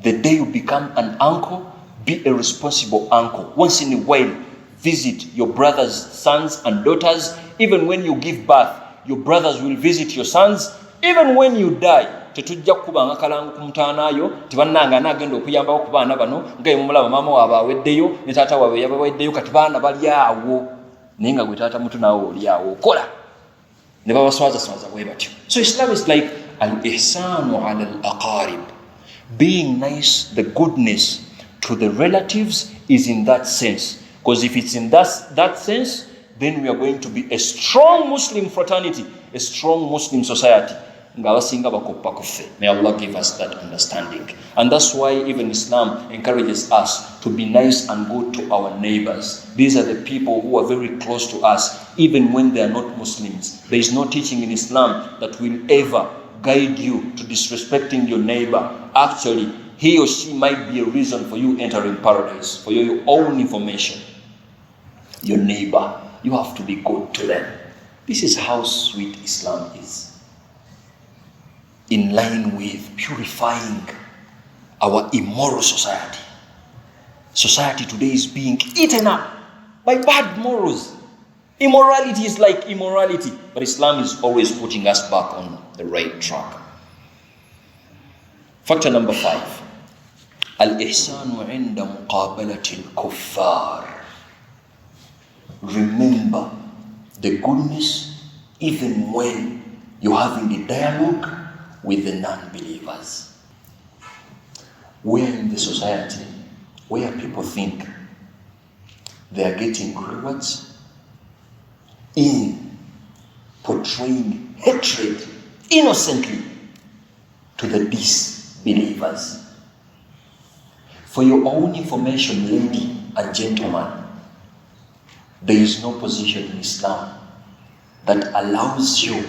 The day you become an uncle, be a responsible uncle. Once in a while, visit your brother's sons and daughters. Even when you give birth, your brothers will visit your sons. Even when you die, tetujja kubanga kalangu kumutaanayo tibannanga nagenda okuyambako ku baana bano nga mumulaba maama waabwe aweddeyo ne taata waabwe yabaweddeyo kati baana bali awo naye nga gwe taata mutu naawe oli awo okola ne babaswaza bwe batyo. So Islam is like al-ihsanu ala al-aqarib. Being nice, the goodness to the relatives is in that sense. Because if it's in that sense, then we are going to be a strong Muslim fraternity, a strong Muslim society. May Allah give us that understanding. And that's why even Islam encourages us to be nice and good to our neighbors. These are the people who are very close to us, even when they are not Muslims. There is no teaching in Islam that will ever guide you to disrespecting your neighbor. Actually, he or she might be a reason for you entering paradise. For your own information, your neighbor, you have to be good to them. This is how sweet Islam is, in line with purifying our immoral society. Society today is being eaten up by bad morals. Immorality is like immorality, but Islam is always putting us back on the right track. Factor number 5. Al-ihsanu inda muqabalati al-kuffar. Remember the goodness even when you're having a dialogue with the non-believers. We're in the society where people think they are getting rewards in portraying hatred innocently to the disbelievers. For your own information, lady and gentlemen, there is no position in Islam that allows you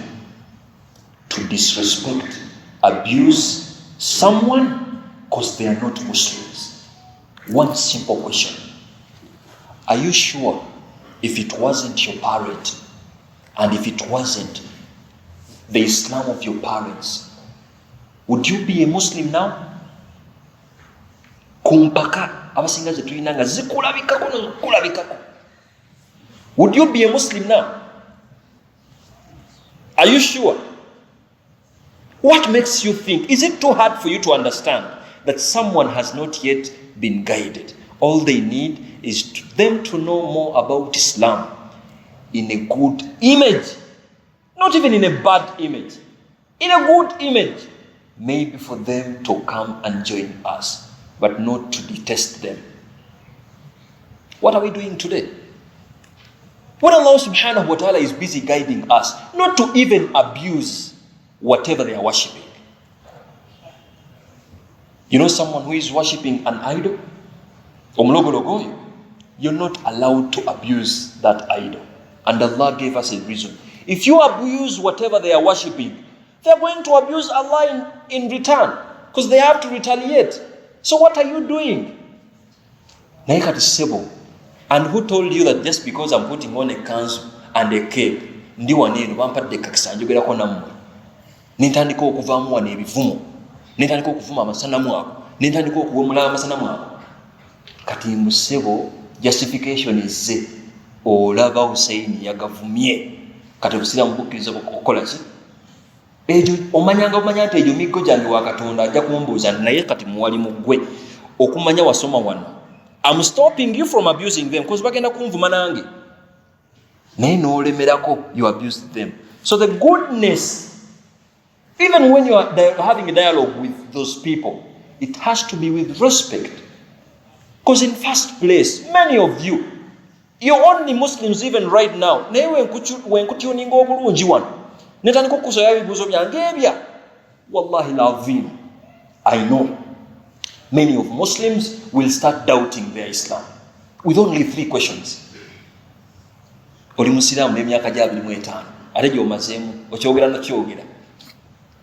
to disrespect, abuse someone because they are not Muslims. One simple question. Are you sure if it wasn't your parent and if it wasn't the Islam of your parents, would you be a Muslim now? Kumpaka abasinga zetulina nga zikulabikako nokulabikako. Would you be a Muslim now? Are you sure? What makes you think? Is it too hard for you to understand that someone has not yet been guided? All they need is them to know more about Islam in a good image, not even in a bad image, in a good image, maybe for them to come and join us, but not to detest them. What are we doing today? When Allah subhanahu wa ta'ala is busy guiding us not to even abuse whatever they are worshipping. You know someone who is worshipping an idol? You're not allowed to abuse that idol. And Allah gave us a reason. If you abuse whatever they are worshipping, they're going to abuse Allah in return, because they have to retaliate. So what are you doing? And who told you that just because I'm putting on a kanzu and a cape, nintandika okuvaamu wano ebivumo, nintandika okuvuma amasanamu ako, nintandika okuwemula amasanamu ako? Kati musebo justification izze olaba Hussein yagavumye, kati obusiraamu bukkiriza okukola ki? Ejo omanya nti ejo miggo gyange wa Katonda ajja kumbuuza naye kati muwali mugwe okumanya wasoma wano. I'm stopping you from abusing them because bagenda kunvuma nange. Naye n'olemerako, you abused them. So the goodness, even when you are having a dialogue with those people, it has to be with respect. Because in first place, many of you, you're only Muslims even right now. Naye wenkutuninga obulungi wano, netandika okukusaba ebibuuzo byange ebya. Wallahi lazim, I know many of Muslims will start doubting their Islam with only 3 questions. Oli musiraamu n'emyaka gya 25, ate gy'omazeemu okyogera nakyogera.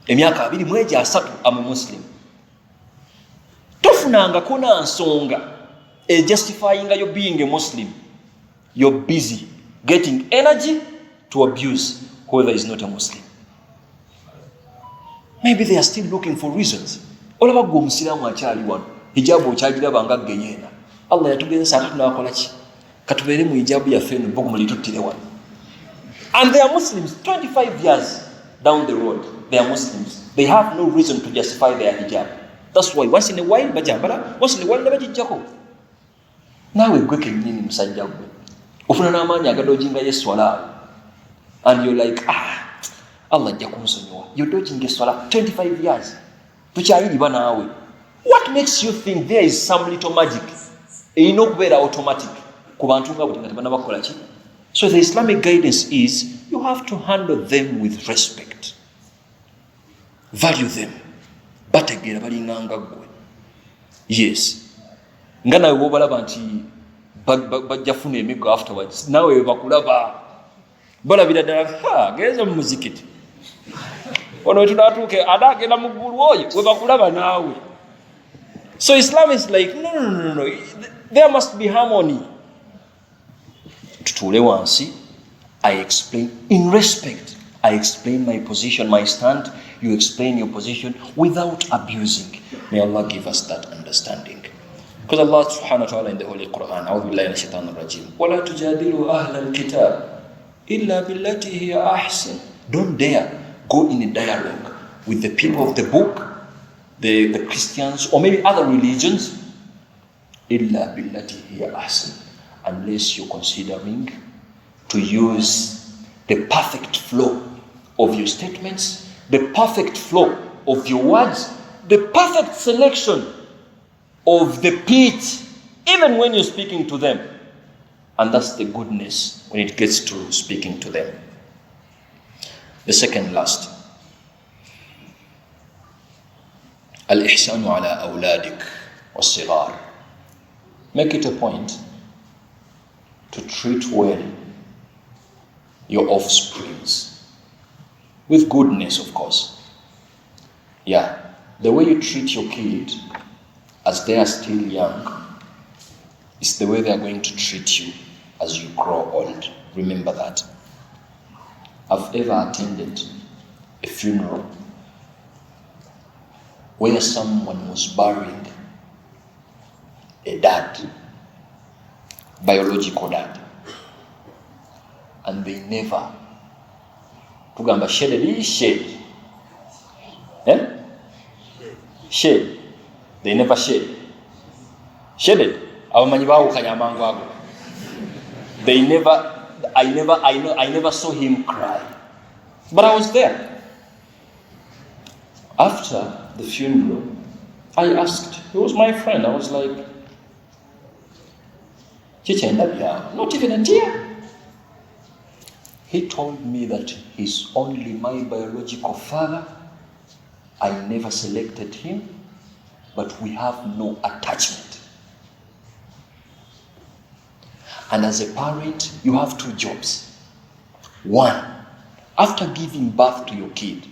Emyaka 23 I'm a Muslim. Tofunangako na nsonga justifying you being a Muslim. You're busy getting energy to abuse whoever is not a Muslim. Maybe they are still looking for reasons. Olaba gwe omusiraamu akyali wano, hijabu okyagiraba nga genyena. Allah yatugezesa ate tunakola ki? Katubeere mu hijabu yaffe eno bogo mulituttire wano. And they are Muslims 25 years down the road. They are Muslims. They have no reason to justify their hijab. That's why once in a while bajambala, once in a while nebajijjako. Nawe gwe kennyini musajja gwe ofuna n'amaanyi agadojinga yeswala, and you're like, Allah ajja kunsonyiwa. You're dodging eswala 25 years. Tukyayiriba naawe. What makes you think there is some little magic erina okubeera automatic ku bantu nga bwe nga tebannabakola ki? So the Islamic guidance is you have to handle them with respect. Value them. Bategeera balinganga gwe. Yes. Nga nawe bw'obalaba nti bajja funa emiggo afterwards, nawe we bakulaba balabira ddala genza mu muzikiti ono tunatuuke ada agenda mu ggulu oyo we bakulaba naawe. So Islam is like no, there must be harmony. Tutuule wansi, I explain in respect. I explain my position, my stand. You explain your position without abusing. May Allah give us that understanding. Because Allah subhanahu wa ta'ala in the Holy Quran, أعوذ بالله من الشيطان الرجيم, ولا تجادلوا أهل الكتاب إلا بالتي هي أحسن. Don't dare go in a dialogue with the people of the book, the Christians, or maybe other religions, إلا بالتي هي أحسن, unless you're considering to use the perfect flow of your statements, the perfect flow of your words, the perfect selection of the pitch, even when you're speaking to them. And that's the goodness when it gets to speaking to them. The second last, Al-Ihsan ala awladik was-sighar. Make it a point to treat well your offsprings with goodness, of course. Yeah, the way you treat your kid as they are still young is the way they are going to treat you as you grow old. Remember that. I've ever attended a funeral where someone was burying a dad, biological dad, and they never tugamba shed. Shed. They never shed. Shedded. abamanyi baawukanya amangu ago. I never saw him cry. But I was there. After the funeral, I asked, he was my friend, I was like, not even a tear. He told me that he's only my biological father. I never selected him, but we have no attachment. And as a parent, you have two jobs. One, after giving birth to your kid,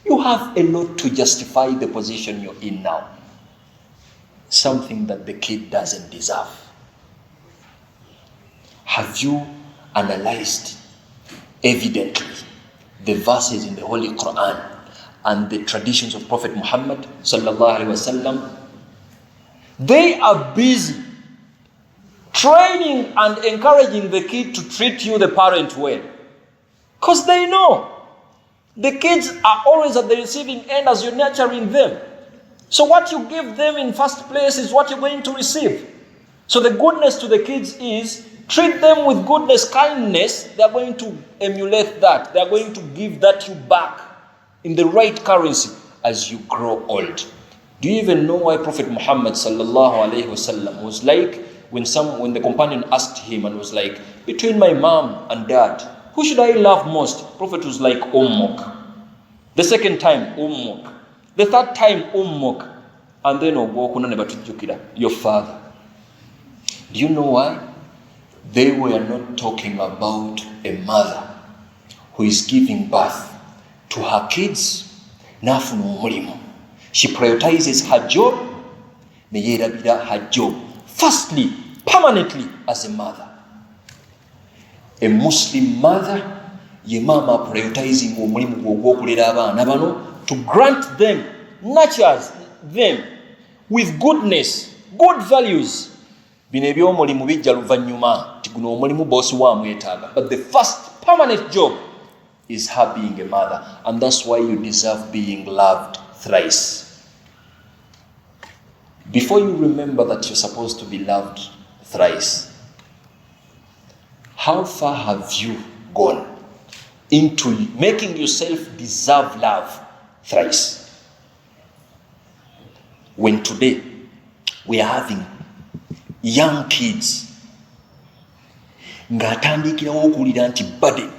you have a lot to justify the position you're in now. Something that the kid doesn't deserve. Have you analyzed evidently the verses in the Holy Quran and the traditions of Prophet Muhammad sallallahu alaihi wasallam? They are busy training and encouraging the kid to treat you, the parent, well. Because they know the kids are always at the receiving end as you're nurturing them. So what you give them in first place is what you're going to receive. So the goodness to the kids is treat them with goodness, kindness. They're going to emulate that. They're going to give that you back in the right currency as you grow old. Do you even know why Prophet Muhammad sallallahu alaihi wasallam was like when the companion asked him and was like, between my mom and dad, who should I love most? Prophet was like, Ummuk. The second time, Ummuk. The third time, Ummuk. And then your father. Do you know why? They were not talking about a mother who is giving birth to her kids. She prioritizes her job, her job. Firstly, permanently as a mother. A Muslim mother, ye mama prioritizing to grant them, nurtures them with goodness, good values. But the first permanent job is her being a mother, and that's why you deserve being loved thrice. Before you remember that you're supposed to be loved thrice, how far have you gone into making yourself deserve love thrice? When today we are having young kids ng'atandikirawo okulira nti burden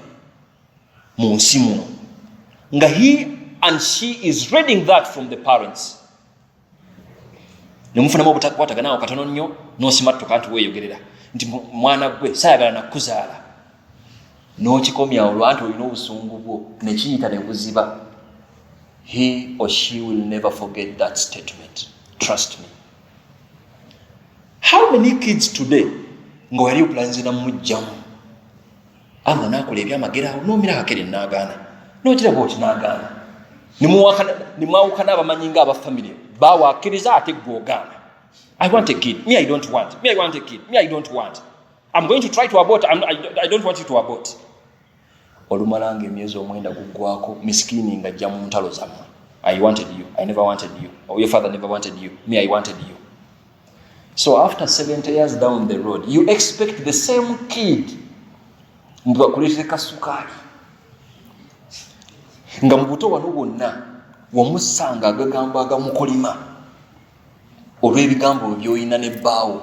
mu nsi muno, nga he and she is reading that from the parents. Nemufunamu obutakwataganawo katono nnyo n'osimattuka nti weeyogerera nti mwana gwe saayagala nakuzaala n'okikomyawo lwanti olina obusungu bwo ne kiyita ne buziba. He or she will never forget that statement. Trust me. How many kids today ngo yali opulanzina mujjamu abo nakola ebyamagerawo n'omira kakere n'agaana n'okiraba oti n'agaana nimwawukana abamanyi nga aba family bawakkiriza ate gwogaana. I want a kid. Me, I don't want. Me, I want a kid. Me, I don't want. I'm going to try to abort. I don't want you to abort. Olumalanga emyezi omwenda guggwako miskini ng'ajja mu ntalo zammwe. I wanted you. I never wanted you. Or your father never wanted you. Me, I wanted you. So after 70 years down the road, you expect the same kid mbu akulete kasukali. Nga mu buto wano bwonna wamusanga agagamba agamukolima olw'ebigambo by'olina n'ebbaawo.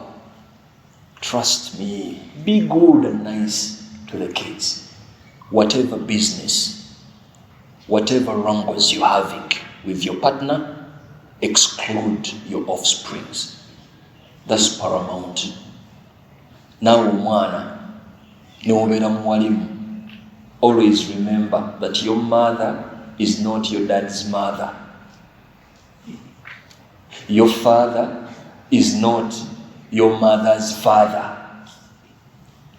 Trust me, be good and nice to the kids. Whatever business, whatever wrangles you're having with your partner, exclude your offsprings. That's paramount. Now, omwana n'obeera muwalimu, always remember that your mother is not your dad's mother. Your father is not your mother's father.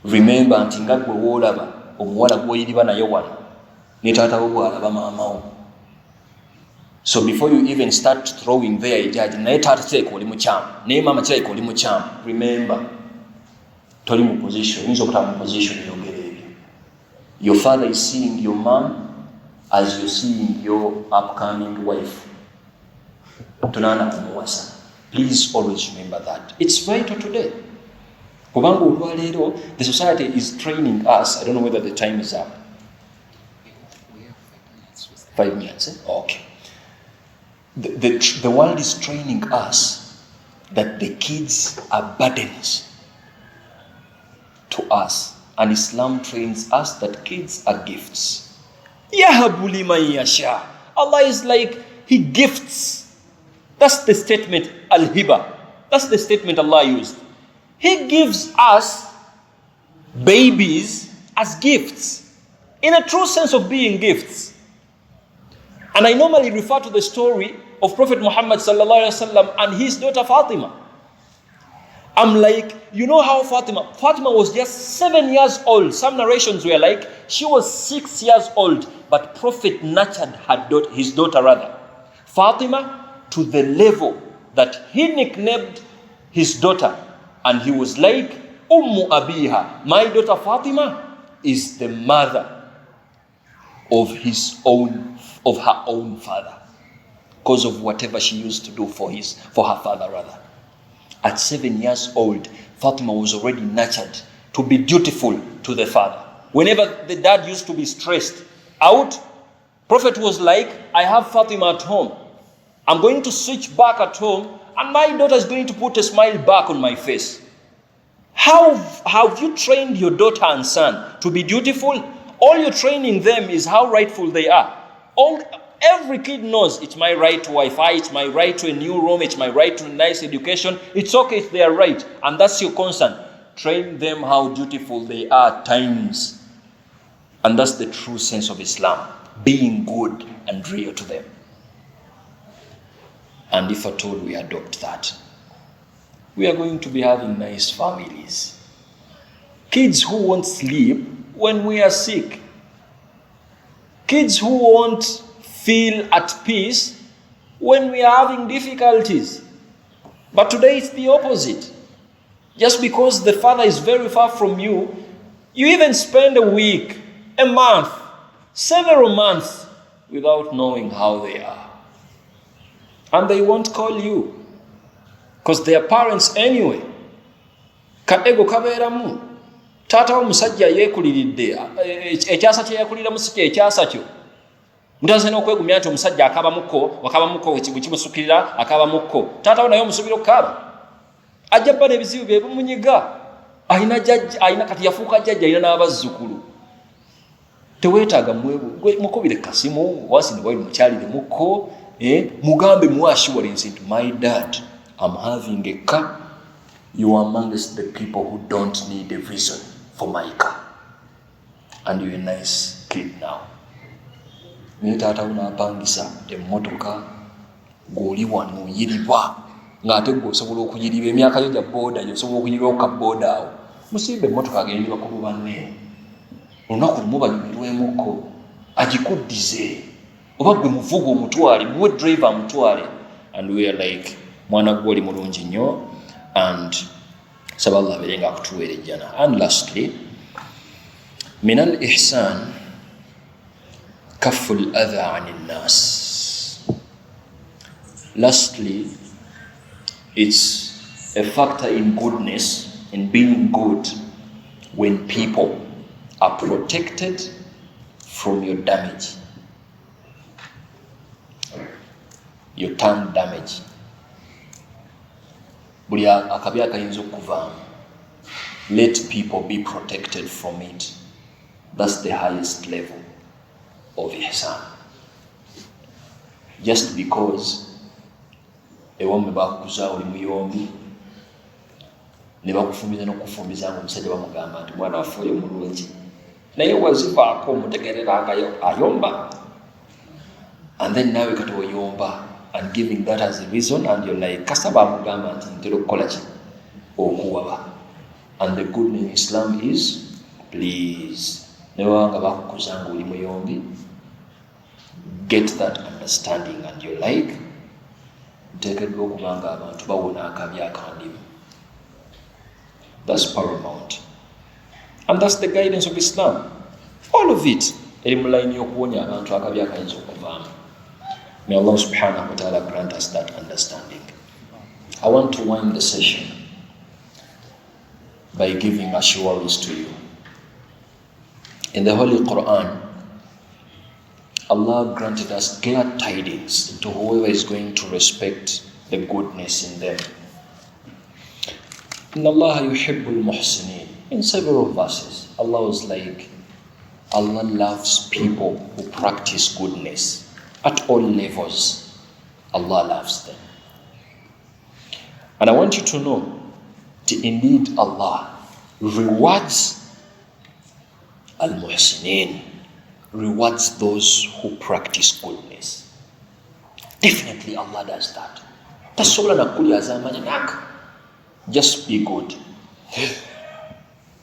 Remember nti nga gwe woolaba omuwala gw'oyiriba naye wano ne taata wo bw'alaba maama wo. So before you even start throwing there a judge, naye taata kirabika oli mukyamu, naye maama kirabika oli mukyamu, remember toli mu position, oyinza okutaba mu position yogera ebyo. Your father is seeing your mom as you're seeing your upcoming wife. Tunana kumuwasa. Please always remember that. It's vital today. The society is training us. I don't know whether the time is up. 5 minutes, eh? Okay. The world is training us that the kids are burdens to us. And Islam trains us that kids are gifts. Yahabu liman yasha. Allah is like, He gifts. That's the statement, al-hiba. That's the statement Allah used. He gives us babies as gifts, in a true sense of being gifts. And I normally refer to the story of Prophet Muhammad sallallahu alaihi wasallam and his daughter Fatima. I'm like, you know how Fatima was just 7 years old. Some narrations were like, she was 6 years old, but Prophet nurtured his daughter, Fatima, to the level that he nicknamed his daughter. And he was like, Ummu Abiha, my daughter Fatima is the mother of her own father, because of whatever she used to do for her father. At 7 years old, Fatima was already nurtured to be dutiful to the father. Whenever the dad used to be stressed out, Prophet was like, I have Fatima at home. I'm going to switch back at home, and my daughter is going to put a smile back on my face. How have you trained your daughter and son to be dutiful? All you're training them is how rightful they are. Every kid knows it's my right to Wi-Fi, it's my right to a new room, it's my right to a nice education. It's okay if they are right, and that's your concern. Train them how dutiful they are at times. And that's the true sense of Islam, being good and real to them. And if at all we adopt that, we are going to be having nice families. Kids who won't sleep when we are sick. Kids who won't feel at peace when we are having difficulties. But today it's the opposite. Just because the father is very far from you, you even spend a week, a month, several months without knowing how they are. And they won't call you, because they are parents anyway. Kadego kaberamu. Tata omusajja yeekuliridde ekyasa kye yakuliramu si kye ekyasa kyo. Mutazana okwegumya nti omusajja akabamuko wekimusukirira akabamuko. Tata naye omusubira okukaba. Ajja bba n'ebizibu bye bimunyiga. Alina kati yafuuka jjajja alina n'abazzukulu. Teweetaaga mukubire kasimu wasi ne bwali mukyalire muko. Mugambe mu assurance nti my dad, I'm having a car. You are amongst the people who don't need a reason for my car. And you're a nice kid now. Naye taata unaapangisa emmotoka ng'oli wano oyiribwa ng'ate ng'osobola okuyiriba emyaka yo gya booda osobola okuyiriba ka booda awo. Musimbe emmotoka agendera ku lubanne. Olunaku lumu banyumirwemuko agikuddize. Oba gwe muvuga omutwale, muwe driver amutwale. And we are like, mwana gwe oli mulungi nnyo, and saba Allah abeerenga akutuweera ejjana. And lastly, min al-ihsan kaffu al-adha ani nnas. Lastly, it's a factor in goodness, in being good, when people are protected from your damage, your tongue damage. Buli akabi akayinza okuvaamu. Let people be protected from it. That's the highest level of ihsan. Just because ewamwe bakukuza oli muyombi ne bakufumbiza n'okufumbiza omusajja bamugamba nti mwana waffe oyo mulungi naye wazivaako omutegererangayo ayomba, and then nawe kati oyomba and giving that as a reason, and you're like kasaba amugamba nti ntera okukola ki okuwaba. And the good in Islam is please, ne bwanga bakukuza ng'oli muyombi, get that understanding, and you're like nteekeddwa okubanga abantu bawona akabi akandimu. That's paramount. And that's the guidance of Islam. All of it eri mu line y'okuwonya abantu akabi akayinza okuvaamu. May Allah subhanahu wa ta'ala grant us that understanding. I want to wind the session by giving assurance to you. In the Holy Quran, Allah granted us glad tidings to whoever is going to respect the goodness in them. Inna Allah yuhibbul muhsinin. In several verses, Allah was like, Allah loves people who practice goodness at all levels. Allah loves them. And I want you to know that indeed Allah rewards al-muhsinin, rewards those who practice goodness. Definitely Allah does that. Just be good.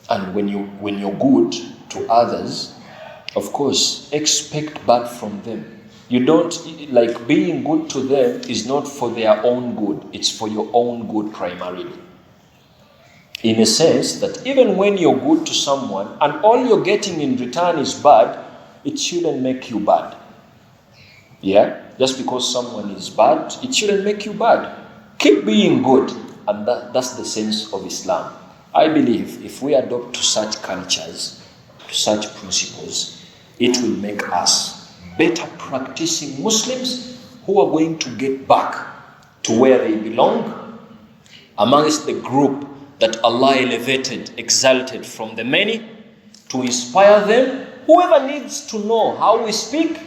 And when you're good to others, of course, expect bad from them. You don't, like, being good to them is not for their own good, it's for your own good primarily. In a sense that even when you're good to someone and all you're getting in return is bad, it shouldn't make you bad. Yeah? Just because someone is bad, it shouldn't make you bad. Keep being good. And that's the sense of Islam. I believe if we adopt to such cultures, to such principles, it will make us better practicing Muslims who are going to get back to where they belong amongst the group that Allah elevated, exalted from the many, to inspire them. Whoever needs to know how we speak,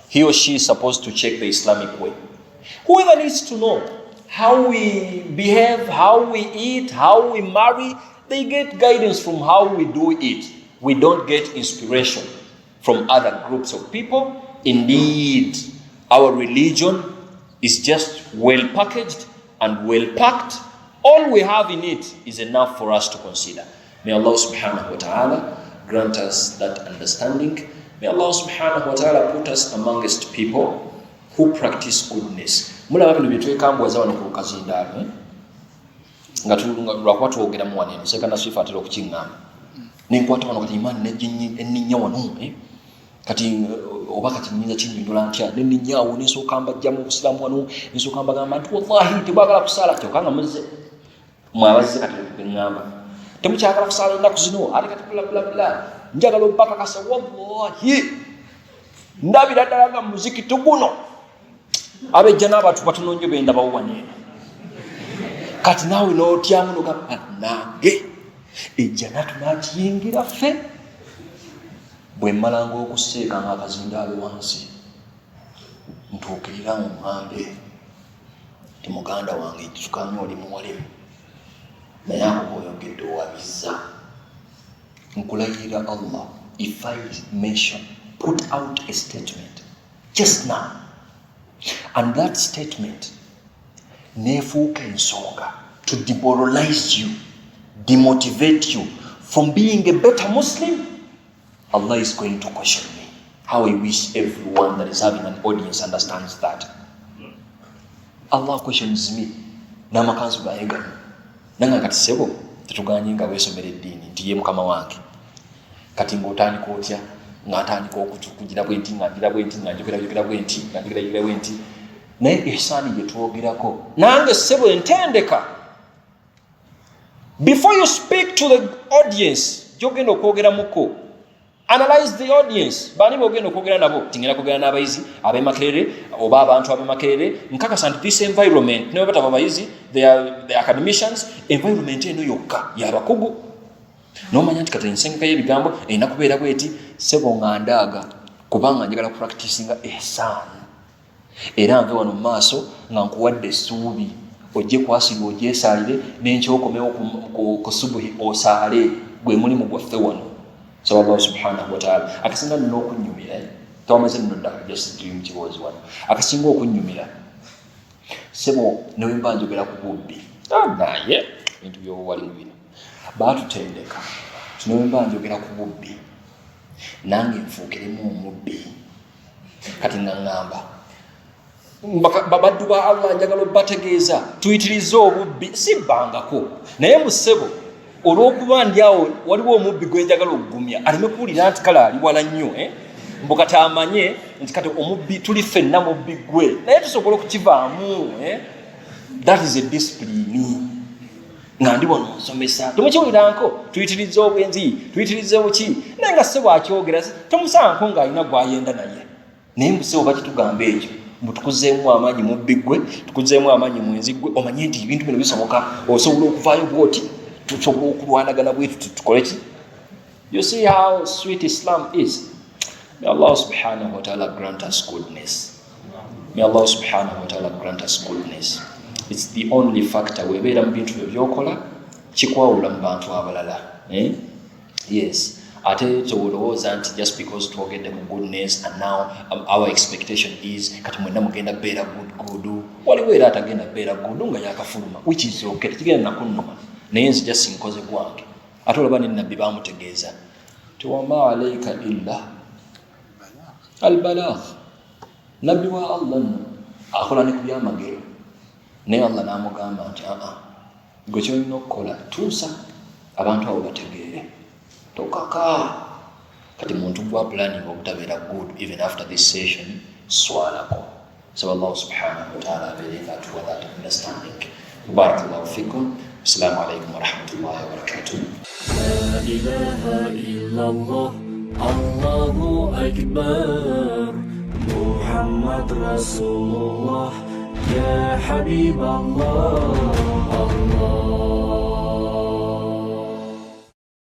he or she is supposed to check the Islamic way. Whoever needs to know how we behave, how we eat, how we marry, they get guidance from how we do it. We don't get inspiration from other groups of people. Indeed, our religion is just well packaged and well packed. All we have in it is enough for us to consider. May Allah subhanahu wa ta'ala grant us that understanding. May Allah subhanahu wa ta'ala put us amongst people who practice goodness. Mulaba bino byetwekambwaza wano ku kazindaalo nga lwakuba twogera mu wanene sekana sifa atera okukiŋŋamba nenkwata wano kati imaani nenninnya wano kati oba kati nnyinza kinyonyola ntya nenninnyawo nensooka mbajjamu obusiraamu wano nensooka mbagamba nti wallahi tebwagala kusaala kyokka nga muzze mwabazze kati okuŋŋamba temukyagala kusaala ennaku zino ate kati bulabulabula njagala obbakakasa wallahi ndabira ddala nga muzikiti guno abejja n'abantu batono nnyo benda bawuwaneeno kati naawe n'otyamu nogamba nange ejjana tunakiyingira ffe bwe mmalanga okuseeka ng'akazindaalo wansi ntuukirira mu muhambe ti muganda wange tukanye oli muwalemu naye ako oyogedde owabizza nkulayira Allah, if I mention, put out a statement just now, and that statement nefuuka ensonga to demoralize you, demotivate you from being a better Muslim, Allah is going to question me. How I wish everyone that is having an audience understands that. Allah questions me. Namakanzu gaega. Nanga kati sebo tetuganye nga weesomera eddiini nti ye mukama wange. Kati ng'otandika otya ng'atandika okugira bwenti ng'agira bwenti ng'ajogerajogera bwenti ng'ajogerajogera bwenti. Naye ihsaani gye twogerako nange sebo entendeka. Before you speak to the audience, gy'ogenda okwogeramuko, analyze the audience. Bani bogenda okwogera nabo, tingera kwogera n'abayizi ab'Emakerere oba abantu ab'Emakerere, nkakasa nti this environment ne bataba abayizi, they are the academicians, environment eno yokka y'abakugu. N'omanya nti kati ensengeka y'ebigambo erina kubeera bweti, sebo ng'andaaga kubanga njagala kupracticinga ihsan. Era nve wano mu maaso nga nkuwadde essuubi ojje kwasirwa ogyesalire n'enkyokomewo ku subuhi osaale gwe mulimu gwaffe wano. So Allah subhanahu wa ta'ala akasinga n'okunnyumira twamaze nno ddala just dream kibozi wano akasinga okunnyumira sebo newe mba njogera ku bubbi naye bintu by'obuwalimu bino baatutendeka newe mba njogera ku bubbi nange nfuukiremu omubbi kati ng'angamba babaddu ba Allah njagala obbategeeza tuyitirize obubbi si bbangako naye mu ssebo olw'okuba ndi awo waliwo omubbi gwe njagala okugumya aleme kuwulira nti kale ali wala nnyo mbu kati amanye nti kati omubbi tuli ffenna mubbi gwe naye tusobola okukivaamu. That is a discipline. nga ndi wano nsomesa temukiwuliranko tuyitiriza obwenzi tuyitiriza buki naye nga ssebo akyogera tomusanko ng'alina gw'ayenda naye naye mbusebo bakitugamba ekyo mbu tukuzeemu amaanyi mu biggwe tukuzeemu amaanyi mu nziggwe omanye nti ebintu bino bisoboka osobola okuvaayo bwoti tusobola okulwanagana bwetu tukole ki. You see how sweet Islam is. May Allah subhanahu wa ta'ala grant us goodness. May Allah subhanahu wa ta'ala grant us goodness. It's the only factor webeera mu bintu byokola kikwawula mu bantu abalala. Yes. Ate tolowooza nti just because twogedde ku goodness and now our expectation is kati mwenna mugenda beera good. Waliwo era atagenda beera good nga yakafuluma which is okay, tekigenda nakunnuma naye nzija sinkoze gwange. Ate olaba ne nabbi baamutegeeza tiwama alaika illa albalagh. Nabbi wa Allah nno akola ne ku byamagero naye Allah n'amugamba nti gwe kyolina okukola tuusa abantu abo bategeere tokaka. Kati muntu gwa planning obutabeera good even after this session swalako. So Allah subhanahu wa ta'ala abeere nga atuwa that understanding. Barakallahu fikum. Assalamu alaikum wa rahmatullahi wa barakatuh. La ilaha illallah, Allahu akbar, Muhammad Rasulullah, ya Habib Allah, Allah.